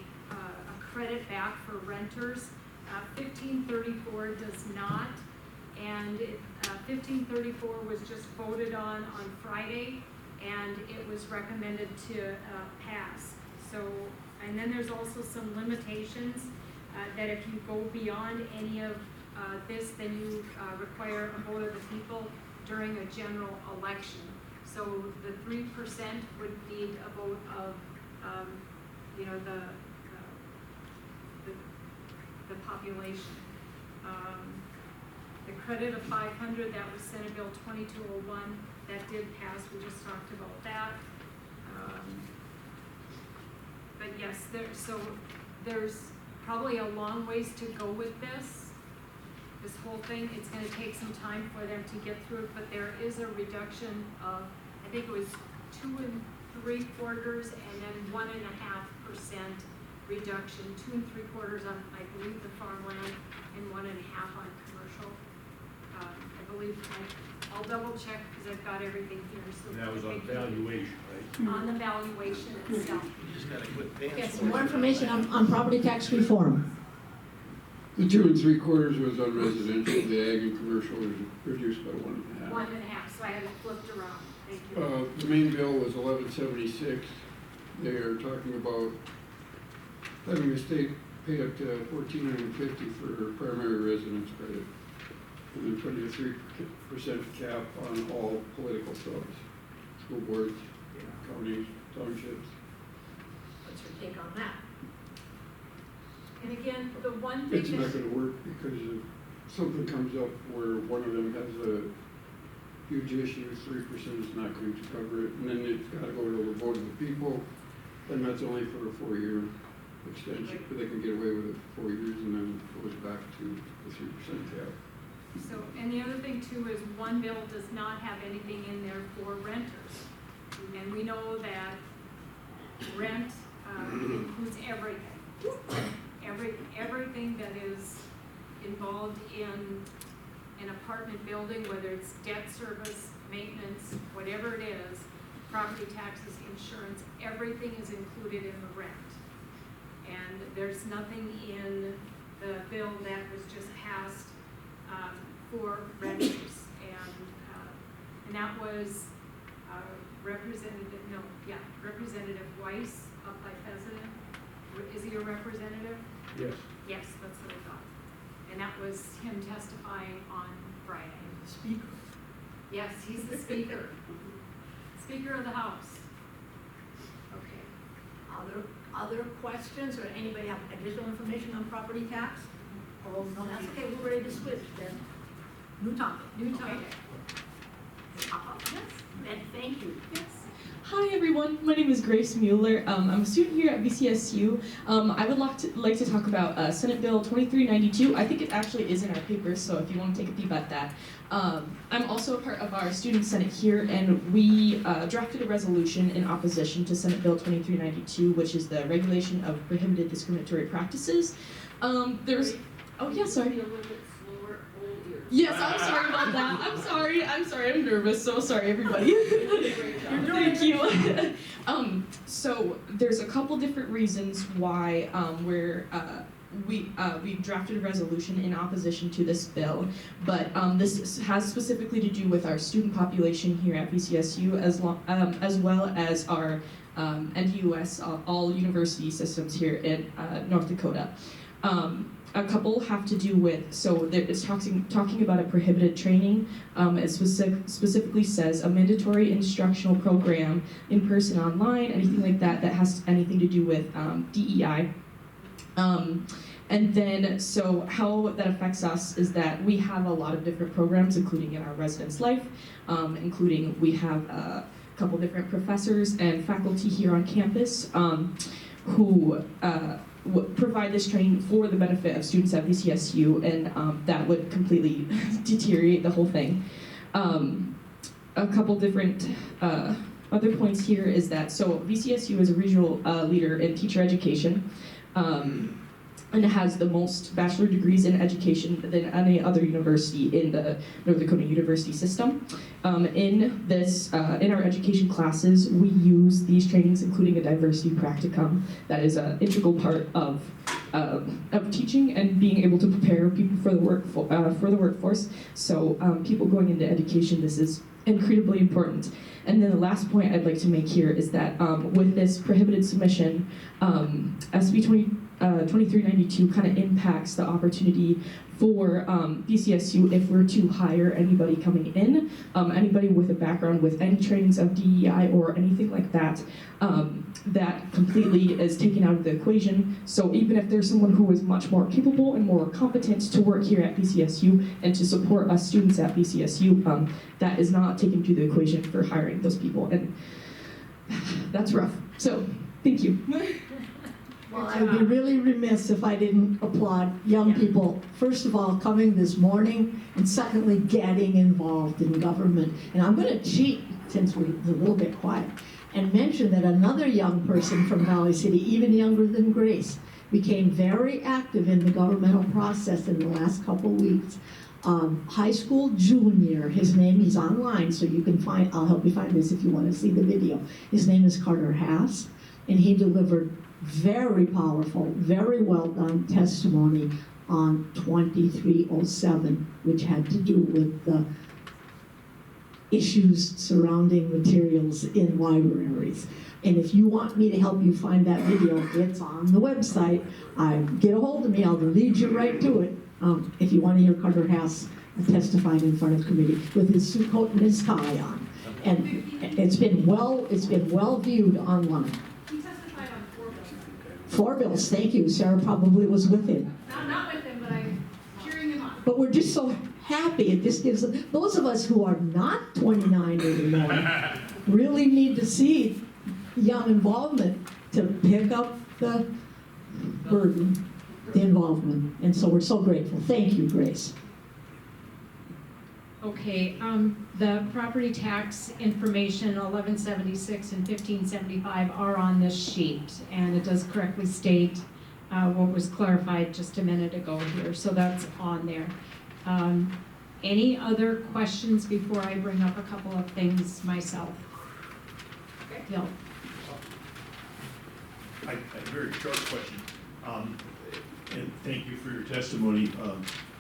credit back for renters. 1534 does not, and 1534 was just voted on Friday, and it was recommended to pass. So, and then there's also some limitations that if you go beyond any of this, then you require a vote of the people during a general election. So the 3% would need a vote of, the population. The credit of 500, that was Senate Bill 2201, that did pass. We just talked about that. But yes, there's probably a long ways to go with this whole thing. It's going to take some time for them to get through it, but there is a reduction of, I think it was 2 3/4 and then 1.5% reduction, 2 3/4 on, I believe, the farmland and 1.5 on commercial. I believe, I'll double check because I've got everything here. So That was on valuation, right? On the valuation itself. You just gotta quit paying. Yes, more information on property tax reform. The 2 3/4 was on residential, the ag and commercial was reduced by 1.5. 1.5, so I had it flipped around. Thank you. The main bill was 1176. They are talking about having the state pay up to $1,450 for primary residence credit, and then putting a 3% cap on all political subs, school boards, counties, townships. What's your take on that? And again, the one thing It's not gonna work because if something comes up where one of them has a huge issue, 3% is not going to cover it, and then it's gotta go to a vote of the people, and that's only for a 4-year extension, but they can get away with it for 4 years and then it goes back to the 3% cap. So, and the other thing too is one bill does not have anything in there for renters. And we know that rent includes everything. Everything that is involved in an apartment building, whether it's debt service, maintenance, whatever it is, property taxes, insurance, everything is included in the rent. And there's nothing in the bill that was just passed for renters, and that was Representative Weiss up by Pheasant. Is he a representative? Yes. Yes, that's what I thought. And that was him testifying on Friday. Speaker. Yes, he's the speaker. Speaker of the House. Okay. Other questions, or anybody have additional information on property tax? Oh, no, that's okay, we're ready to switch then. New topic. New topic. Yes. And thank you. Yes. Hi everyone, my name is Grace Mueller. I'm a student here at VCSU. I would like to talk about Senate Bill 2392. I think it actually is in our papers, so if you want to take a peep at that. I'm also a part of our student senate here, and we drafted a resolution in opposition to Senate Bill 2392, which is the regulation of prohibited discriminatory practices. Oh yeah, sorry. Yes, I'm sorry about that. I'm sorry, I'm nervous, so sorry everybody. Thank you. So there's a couple different reasons why we drafted a resolution in opposition to this bill, but this has specifically to do with our student population here at VCSU, as well as our NDUS, all university systems here in North Dakota. A couple have to do with, it's talking about a prohibited training. It specifically says a mandatory instructional program, in person, online, anything like that has anything to do with DEI. And then, so how that affects us is that we have a lot of different programs, including in our residence life, including we have a couple different professors and faculty here on campus who provide this training for the benefit of students at VCSU, and that would completely deteriorate the whole thing. A couple different other points here is that, so VCSU is a regional leader in teacher education, and it has the most bachelor degrees in education than any other university in the North Dakota university system. In our education classes, we use these trainings, including a diversity practicum, that is an integral part of teaching and being able to prepare people for the workforce. So people going into education, this is incredibly important. And then the last point I'd like to make here is that with this prohibited submission, SB 2392 kind of impacts the opportunity for VCSU if we're to hire anybody coming in, anybody with a background with any trainings of DEI or anything like that, that completely is taken out of the equation. So even if there's someone who is much more capable and more competent to work here at VCSU and to support us students at VCSU, that is not taken to the equation for hiring those people, and that's rough. So, thank you. Well, I'd be really remiss if I didn't applaud young people, first of all, coming this morning, and secondly, getting involved in government. And I'm going to cheat, since we're a little bit quiet, and mention that another young person from Valley City, even younger than Grace, became very active in the governmental process in the last couple weeks. High school junior, his name is online, so you can find, I'll help you find this if you want to see the video. His name is Carter Haas, and he delivered very powerful, very well done testimony on 2307, which had to do with the issues surrounding materials in libraries. And if you want me to help you find that video, it's on the website. Get a hold of me, I'll lead you right to it. If you want to hear Carter Haas testifying in front of the committee with his suit coat and his tie on. And it's been well viewed online. 4 bills, thank you. Sarah probably was with him. Not with him, but I'm cheering him on. But we're just so happy. It just gives those of us who are not 29 anymore really need to see young involvement to pick up the burden, the involvement. And so we're so grateful. Thank you, Grace. Okay, the property tax information 1176 and 1575 are on this sheet, and it does correctly state what was clarified just a minute ago here, so that's on there. Any other questions before I bring up a couple of things myself? Bill. A very short question, and thank you for your testimony.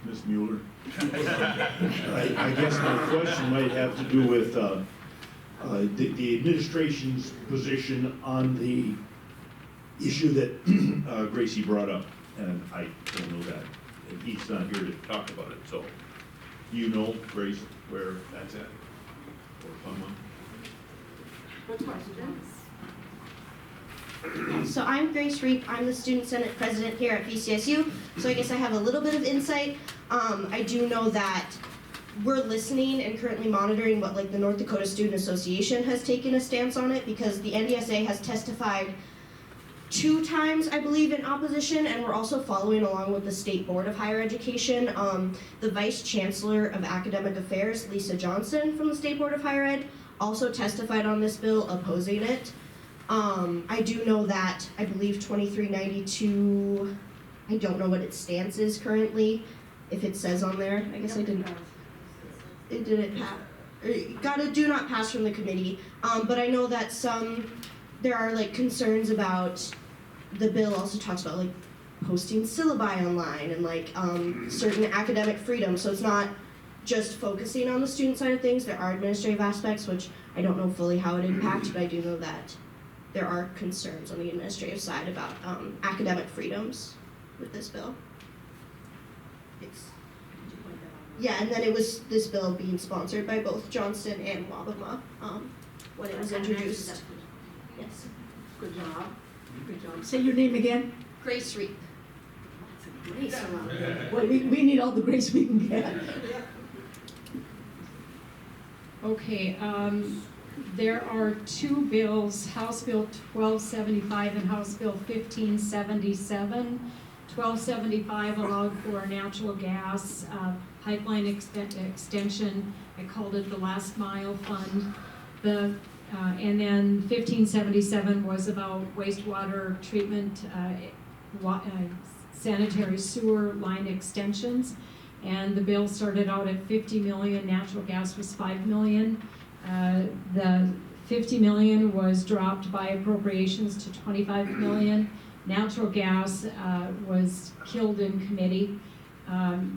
Ms. Mueller? I guess my question might have to do with the administration's position on the issue that Gracie brought up, and I don't know that, and he's not here to talk about it, so you know, Grace, where that's at, or someone? Good question. So I'm Grace Reap. I'm the Student Senate President here at VCSU. So I guess I have a little bit of insight. I do know that we're listening and currently monitoring what like the North Dakota Student Association has taken a stance on it, because the NDSA has testified 2 times, I believe, in opposition, and we're also following along with the State Board of Higher Education. The Vice Chancellor of Academic Affairs, Lisa Johnson from the State Board of Higher Ed, also testified on this bill opposing it. I do know that, I believe 2392, I don't know what its stance is currently, if it says on there. I guess I didn't. It didn't pass. It got a do not pass from the committee. But I know that there are like concerns about, the bill also talks about like posting syllabi online and like certain academic freedom. So it's not just focusing on the student side of things. There are administrative aspects, which I don't know fully how it impacts, but I do know that there are concerns on the administrative side about academic freedoms with this bill. Yeah, and then it was this bill being sponsored by both Johnston and Wabama when it was introduced. Yes. Good job. Good job. Say your name again. Grace Reap. Grace around. Well, we need all the grace we can get. Okay, there are 2 bills, House Bill 1275 and House Bill 1577. 1275 allowed for natural gas pipeline extension. I called it the last mile fund. And then 1577 was about wastewater treatment, sanitary sewer line extensions. And the bill started out at 50 million, natural gas was 5 million. The 50 million was dropped by appropriations to 25 million. Natural gas was killed in committee.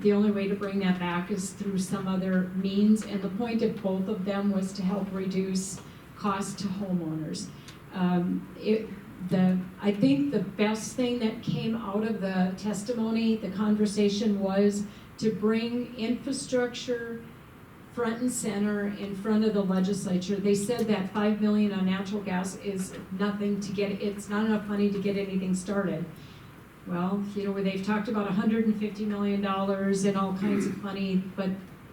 The only way to bring that back is through some other means, and the point of both of them was to help reduce cost to homeowners. I think the best thing that came out of the testimony, the conversation, was to bring infrastructure front and center in front of the legislature. They said that 5 million on natural gas is nothing to get, it's not enough money to get anything started. Well, you know, where they've talked about $150 million and all kinds of money, but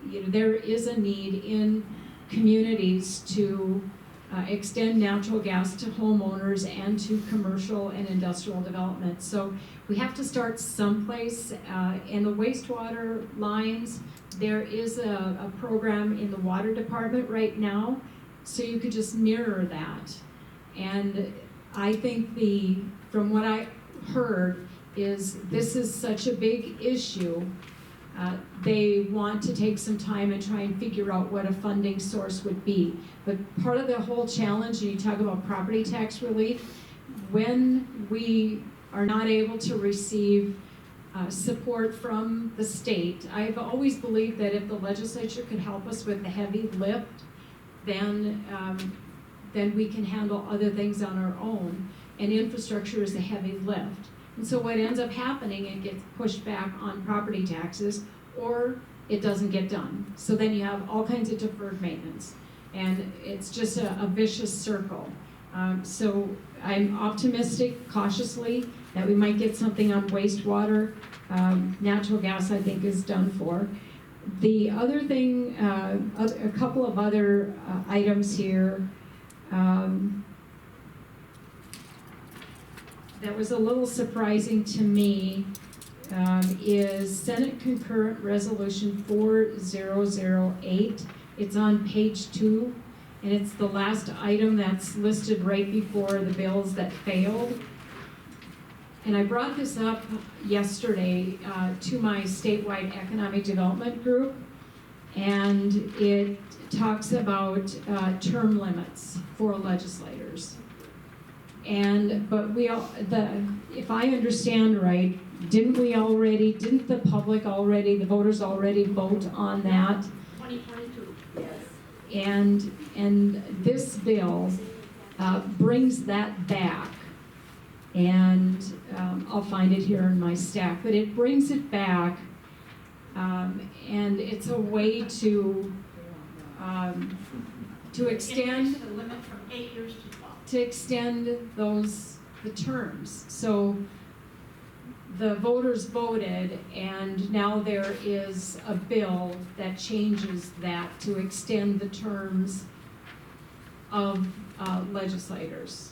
you know, there is a need in communities to extend natural gas to homeowners and to commercial and industrial development. So we have to start someplace. In the wastewater lines, there is a program in the water department right now, so you could just mirror that. And I think from what I heard, this is such a big issue. They want to take some time and try and figure out what a funding source would be. But part of the whole challenge, and you talk about property tax relief, when we are not able to receive support from the state, I've always believed that if the legislature could help us with the heavy lift, then we can handle other things on our own. And infrastructure is a heavy lift. And so what ends up happening, it gets pushed back on property taxes, or it doesn't get done. So then you have all kinds of deferred maintenance. And it's just a vicious circle. So I'm optimistic, cautiously, that we might get something on wastewater. Natural gas, I think, is done for. The other thing, a couple of other items here. That was a little surprising to me is Senate Concurrent Resolution 4008. It's on page 2, and it's the last item that's listed right before the bills that failed. And I brought this up yesterday to my statewide economic development group, and it talks about term limits for legislators. but if I understand right, didn't the public already, the voters already vote on that? 2022, yes. And this bill brings that back. And I'll find it here in my stack, but it brings it back, and it's a way to extend The limit from 8 years to 12. to extend the terms. So the voters voted, and now there is a bill that changes that to extend the terms of legislators.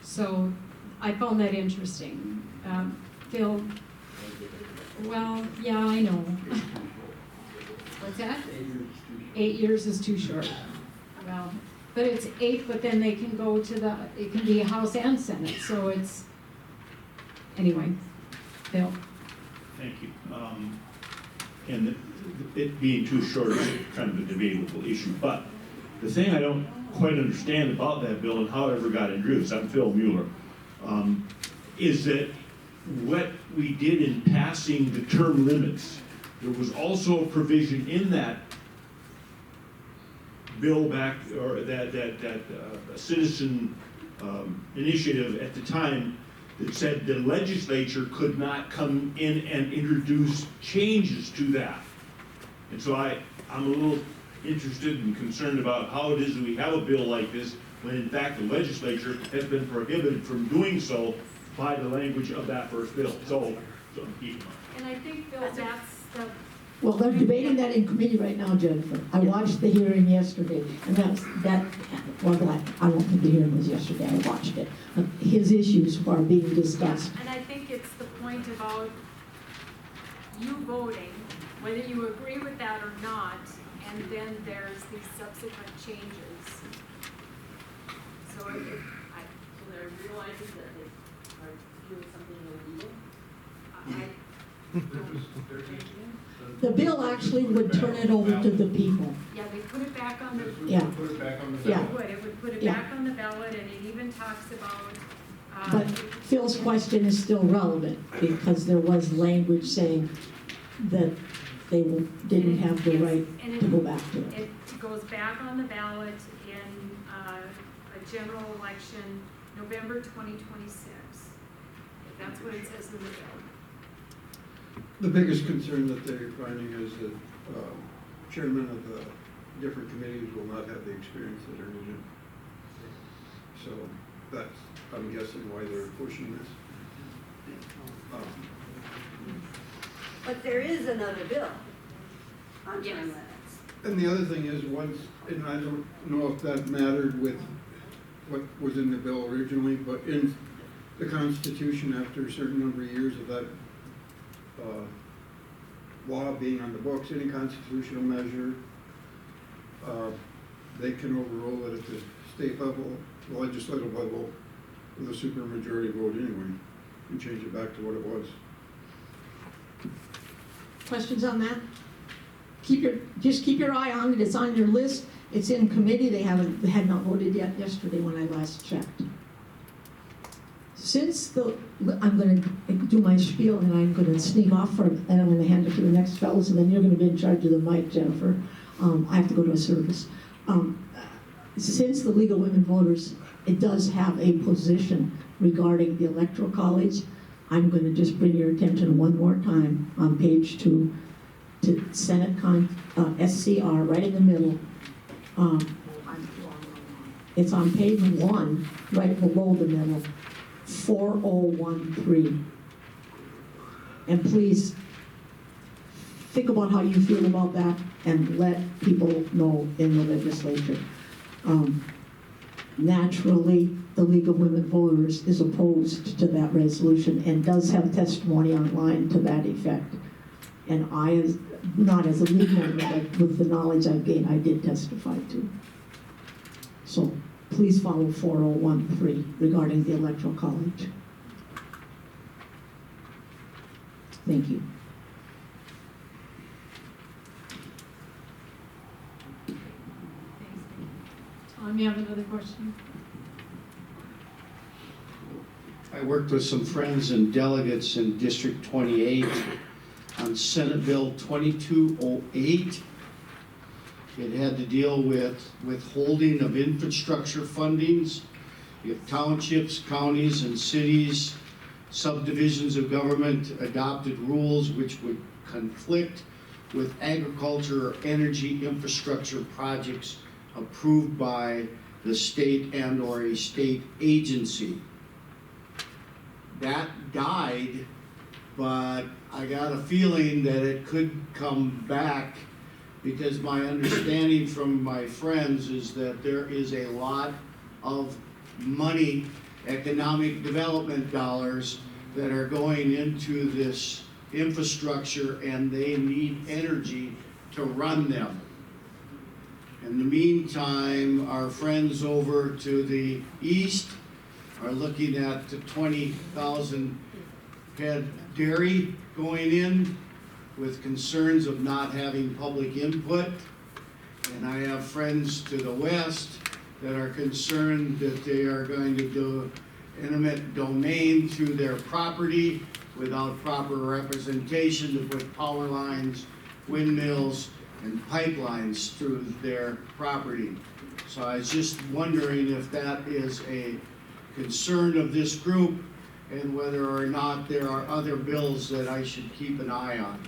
So I found that interesting. Phil, well, yeah, I know. What's that? 8 years is too short. Well, but it's 8, but then they can go to it can be House and Senate, so it's, anyway, Phil. Thank you. And it being too short is kind of a debatable issue, but the thing I don't quite understand about that bill and how it ever got introduced, I'm Phil Mueller, is that what we did in passing the term limits, there was also a provision in that bill back, or that citizen initiative at the time, that said the legislature could not come in and introduce changes to that. And so I'm a little interested and concerned about how it is that we have a bill like this when in fact the legislature has been prohibited from doing so by the language of that first bill. So keep in mind. And I think, Phil, that's the... Well, they're debating that in committee right now, Jennifer. I watched the hearing yesterday, and I don't think the hearing was yesterday, I watched it. His issues are being discussed. And I think it's the point about you voting, whether you agree with that or not, and then there's these subsequent changes. So So they're realizing that they are doing something illegal? The bill actually would turn it over to the people. Yeah, they put it back on the. Yeah. Put it back on the Yeah. ballot. It would put it Yeah. back on the ballot, and it even talks about. But Phil's question is still relevant, because there was language saying that they didn't have the right to go back to it. It goes back on the ballot in a general election, November 2026. That's what it says in the bill. The biggest concern that they're finding is that chairmen of the different committees will not have the experience that are needed. So that's, I'm guessing, why they're pushing this. But there is another bill on term limits. And the other thing is, once, and I don't know if that mattered with what was in the bill originally, but in the Constitution, after a certain number of years of that law being on the books, any constitutional measure, they can overrule it at the state level, the legislative level, with a supermajority vote anyway, and change it back to what it was. Questions on that? Just keep your eye on it. It's on your list. It's in committee. They had not voted yet yesterday when I last checked. I'm going to do my spiel, and I'm going to sneak off and I'm going to hand it to the next fellows, and then you're going to be in charge of the mic, Jennifer. I have to go to a service. Since the League of Women Voters, it does have a position regarding the Electoral College, I'm going to just bring your attention one more time on page 2 to Senate SCR, right in the middle. It's on page 1, right below the middle, 4013. And please think about how you feel about that and let people know in the legislature. Naturally, the League of Women Voters is opposed to that resolution and does have testimony online to that effect. And I, not as a league member, but with the knowledge I've gained, I did testify to. So please follow 4013 regarding the Electoral College. Thank you. Tom, you have another question? I worked with some friends and delegates in District 28 on Senate Bill 2208. It had to deal with withholding of infrastructure fundings if townships, counties, and cities, subdivisions of government adopted rules which would conflict with agriculture or energy infrastructure projects approved by the state and or a state agency. That died, but I got a feeling that it could come back, because my understanding from my friends is that there is a lot of money, economic development dollars, that are going into this infrastructure, and they need energy to run them. In the meantime, our friends over to the east are looking at the 20,000 head dairy going in with concerns of not having public input. And I have friends to the west that are concerned that they are going to do eminent domain through their property without proper representation to put power lines, windmills, and pipelines through their property. So I was just wondering if that is a concern of this group, and whether or not there are other bills that I should keep an eye on.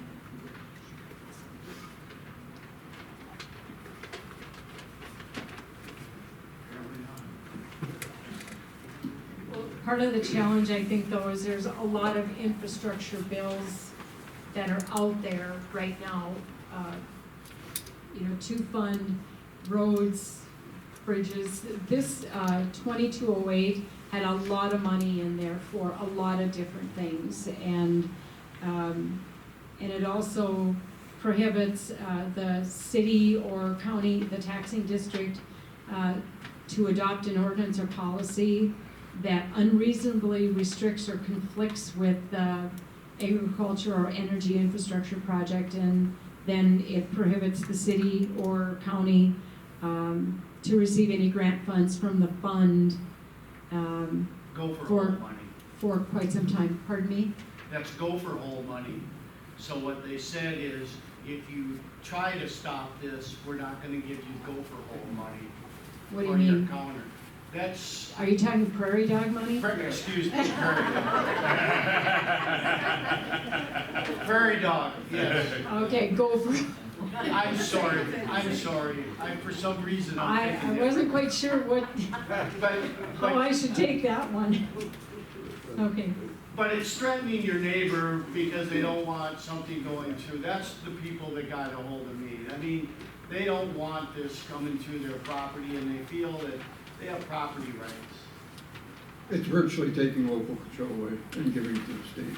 Part of the challenge, I think, though, is there's a lot of infrastructure bills that are out there right now, to fund roads, bridges. This 2208 had a lot of money in there for a lot of different things, and it also prohibits the city or county, the taxing district, to adopt an ordinance or policy that unreasonably restricts or conflicts with the agriculture or energy infrastructure project, and then it prohibits the city or county to receive any grant funds from the fund Gopher money. for quite some time. Pardon me? That's gopher hole money. So what they said is, if you try to stop this, we're not going to give you gopher hole money. What do you for your mean? counter. That's. Are you talking prairie dog money? Excuse me, prairie dog. Prairie dog, yes. Okay, go for. I'm sorry. For some reason, I'm I thinking wasn't quite sure what, how I should take that one. Okay. But it's threatening your neighbor because they don't want something going through. That's the people that got a hold of me. I mean, they don't want this coming through their property, and they feel that they have property rights. It's virtually taking local control away and giving it to the state.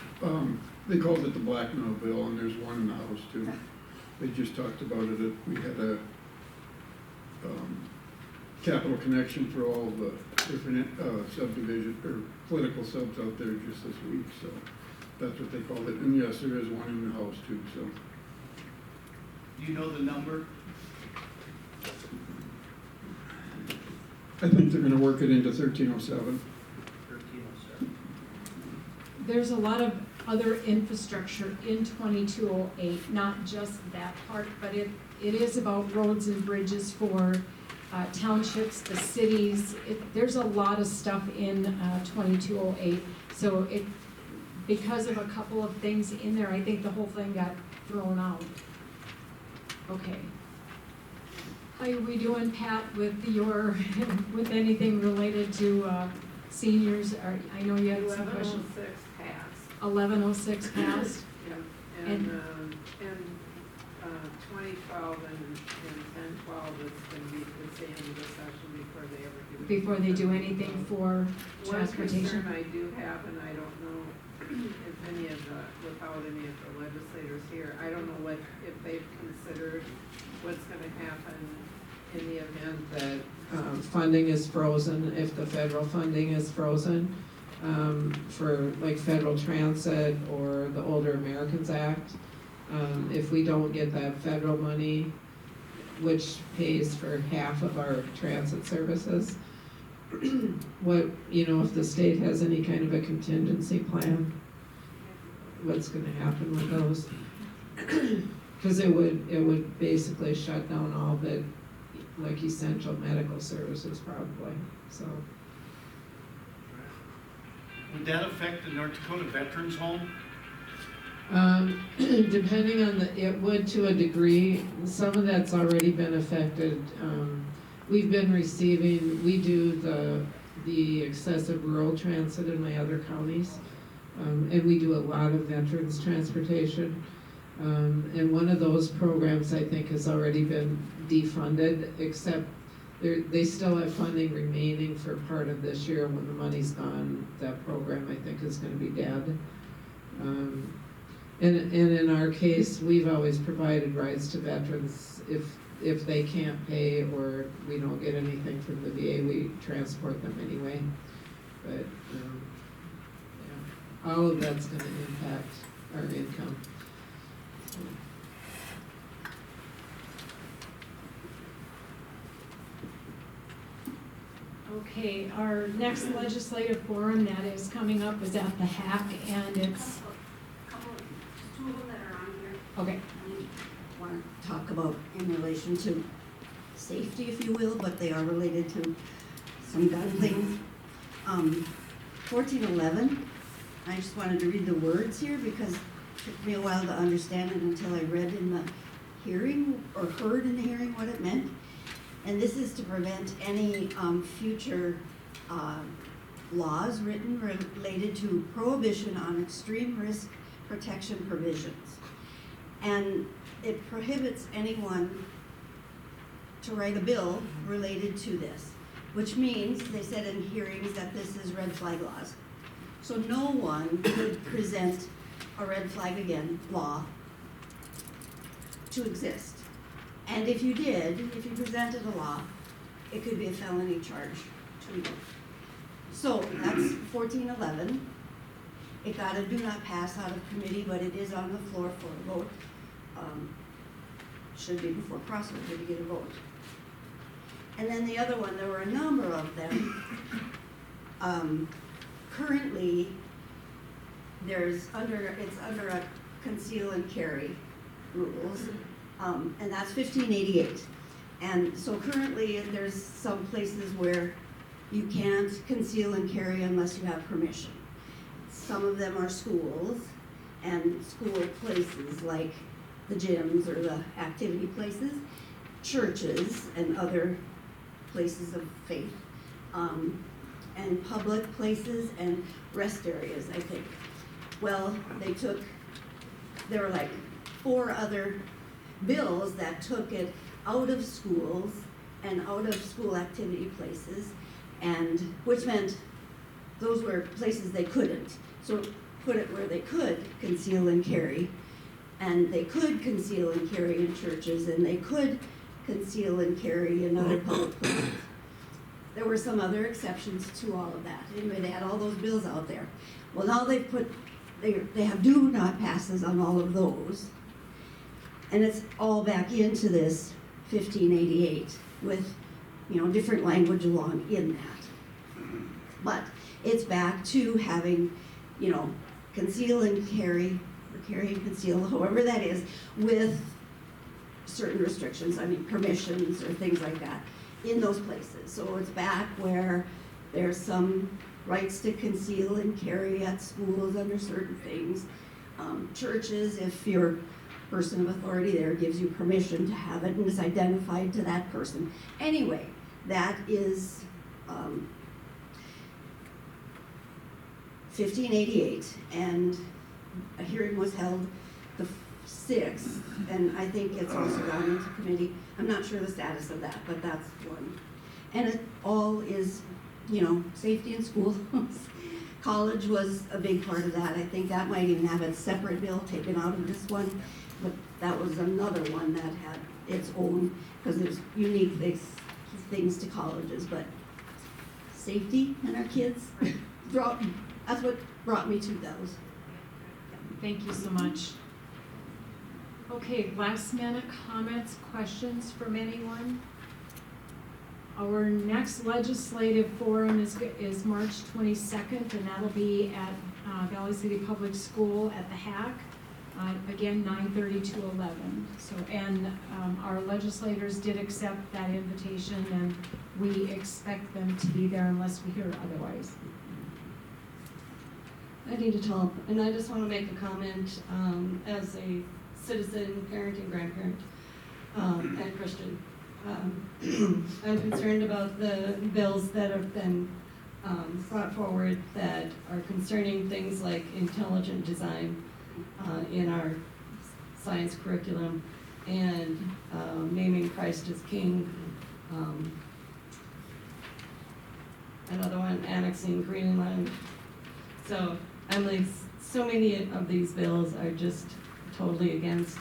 They called it the Blackmail Bill, and there's one in the House too. They just talked about it. We had a capital connection for all the different subdivision or political subs out there just this week. So that's what they called it. And yes, there is one in the House too. So. Do you know the number? I think they're going to work it into 1307. 1307. There's a lot of other infrastructure in 2208, not just that part, but it is about roads and bridges for townships, the cities. There's a lot of stuff in 2208. So because of a couple of things in there, I think the whole thing got thrown out. Okay. How are we doing, Pat, with with anything related to seniors? I know you had some questions. 1106 passed. 1106 passed? Yeah, and 2012 and 1012 is going to be the same in the session before they ever do anything. Before they do anything for transportation? One concern I do have, and I don't know if without any of the legislators here, I don't know if they've considered what's going to happen in the event that funding is frozen, if the federal funding is frozen for like federal transit or the Older Americans Act. If we don't get that federal money, which pays for half of our transit services, what, if the state has any kind of a contingency plan, what's gonna happen with those. Because it would basically shut down all but like essential medical services probably, so. Would that affect the North Dakota Veterans Home? Depending on it would to a degree. Some of that's already been affected. We've been receiving, we do the excessive rural transit in my other counties. And we do a lot of veterans transportation. And one of those programs I think has already been defunded, except they still have funding remaining for part of this year. When the money's gone, that program I think is gonna be dead. And in our case, we've always provided rides to veterans. If they can't pay or we don't get anything from the VA, we transport them anyway. But yeah, all of that's gonna impact our income. Okay, our next legislative forum that is coming up is at the HAC, and it's, Two of them that are on here. okay. I want to talk about in relation to safety, if you will, but they are related to some gun things. 1411, I just wanted to read the words here because it took me a while to understand it until I read in the hearing or heard in the hearing what it meant. And this is to prevent any future laws written related to prohibition on extreme risk protection provisions. And it prohibits anyone to write a bill related to this, which means, they said in hearings, that this is red flag laws. So no one could present a red flag again law to exist. And if you did, if you presented a law, it could be a felony charge to you. So that's 1411. It got a do not pass out of committee, but it is on the floor for a vote. Should be before crossword to get a vote. And then the other one, there were a number of them. Currently, it's under a conceal and carry rules, and that's 1588. And so currently, there's some places where you can't conceal and carry unless you have permission. Some of them are schools and school places like the gyms or the activity places, churches and other places of faith, and public places and rest areas, I think. Well, there were like 4 other bills that took it out of schools and out of school activity places, and which meant those were places they couldn't. So put it where they could conceal and carry, and they could conceal and carry in churches, and they could conceal and carry in other public places. There were some other exceptions to all of that. Anyway, they had all those bills out there. Well, now they have do not passes on all of those, and it's all back into this 1588 with, different language along in that. But it's back to having, conceal and carry, or carry and conceal, however that is, with certain restrictions, permissions or things like that in those places. So it's back where there's some rights to conceal and carry at schools under certain things. Churches, if your person of authority there gives you permission to have it and is identified to that person. Anyway, that is 1588, and a hearing was held the 6th, and I think it's also gone into committee. I'm not sure the status of that, but that's one. And it all is, safety in schools. College was a big part of that. I think that might even have a separate bill taken out of this one, but that was another one that had its own, because there's unique things to colleges, but safety and our kids, that's what brought me to those. Thank you so much. Okay, last minute comments, questions from anyone? Our next legislative forum is March 22nd, and that'll be at Valley City Public School at the HAC. Again, 9:30 to 11. So, and our legislators did accept that invitation, and we expect them to be there unless we hear otherwise. I need to talk, and I just want to make a comment as a citizen, parent, and grandparent, and Christian. I'm concerned about the bills that have been brought forward that are concerning things like intelligent design in our science curriculum and naming Christ as King. Another one, annexing Greenland. So I'm like, so many of these bills are just totally against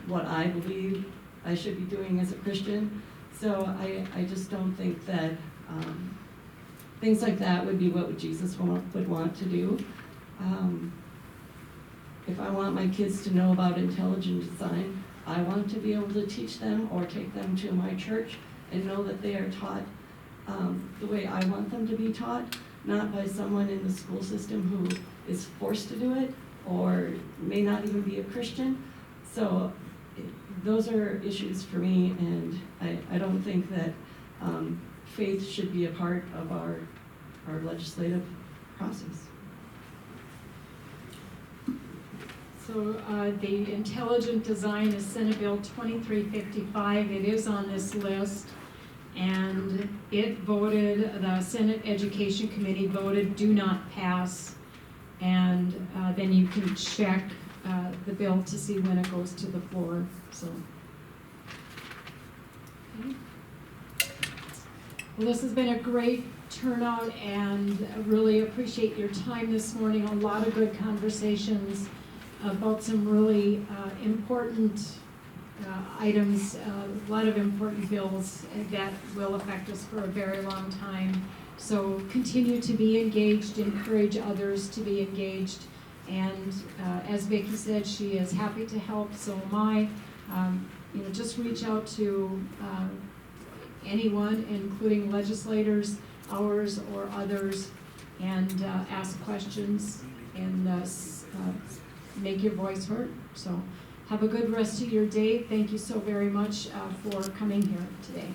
what I believe I should be doing as a Christian. So I just don't think that things like that would be what Jesus would want to do. If I want my kids to know about intelligent design, I want to be able to teach them or take them to my church and know that they are taught the way I want them to be taught, not by someone in the school system who is forced to do it or may not even be a Christian. So those are issues for me, and I don't think that faith should be a part of our legislative process. So the intelligent design is Senate Bill 2355. It is on this list, and it voted, the Senate Education Committee voted do not pass, and then you can check the bill to see when it goes to the floor. So, okay. Well, this has been a great turnout, and I really appreciate your time this morning. A lot of good conversations about some really important items, a lot of important bills that will affect us for a very long time. So continue to be engaged, encourage others to be engaged, and as Vicki said, she is happy to help, so am I. Just reach out to anyone, including legislators, ours or others, and ask questions and make your voice heard. So have a good rest of your day. Thank you so very much for coming here today.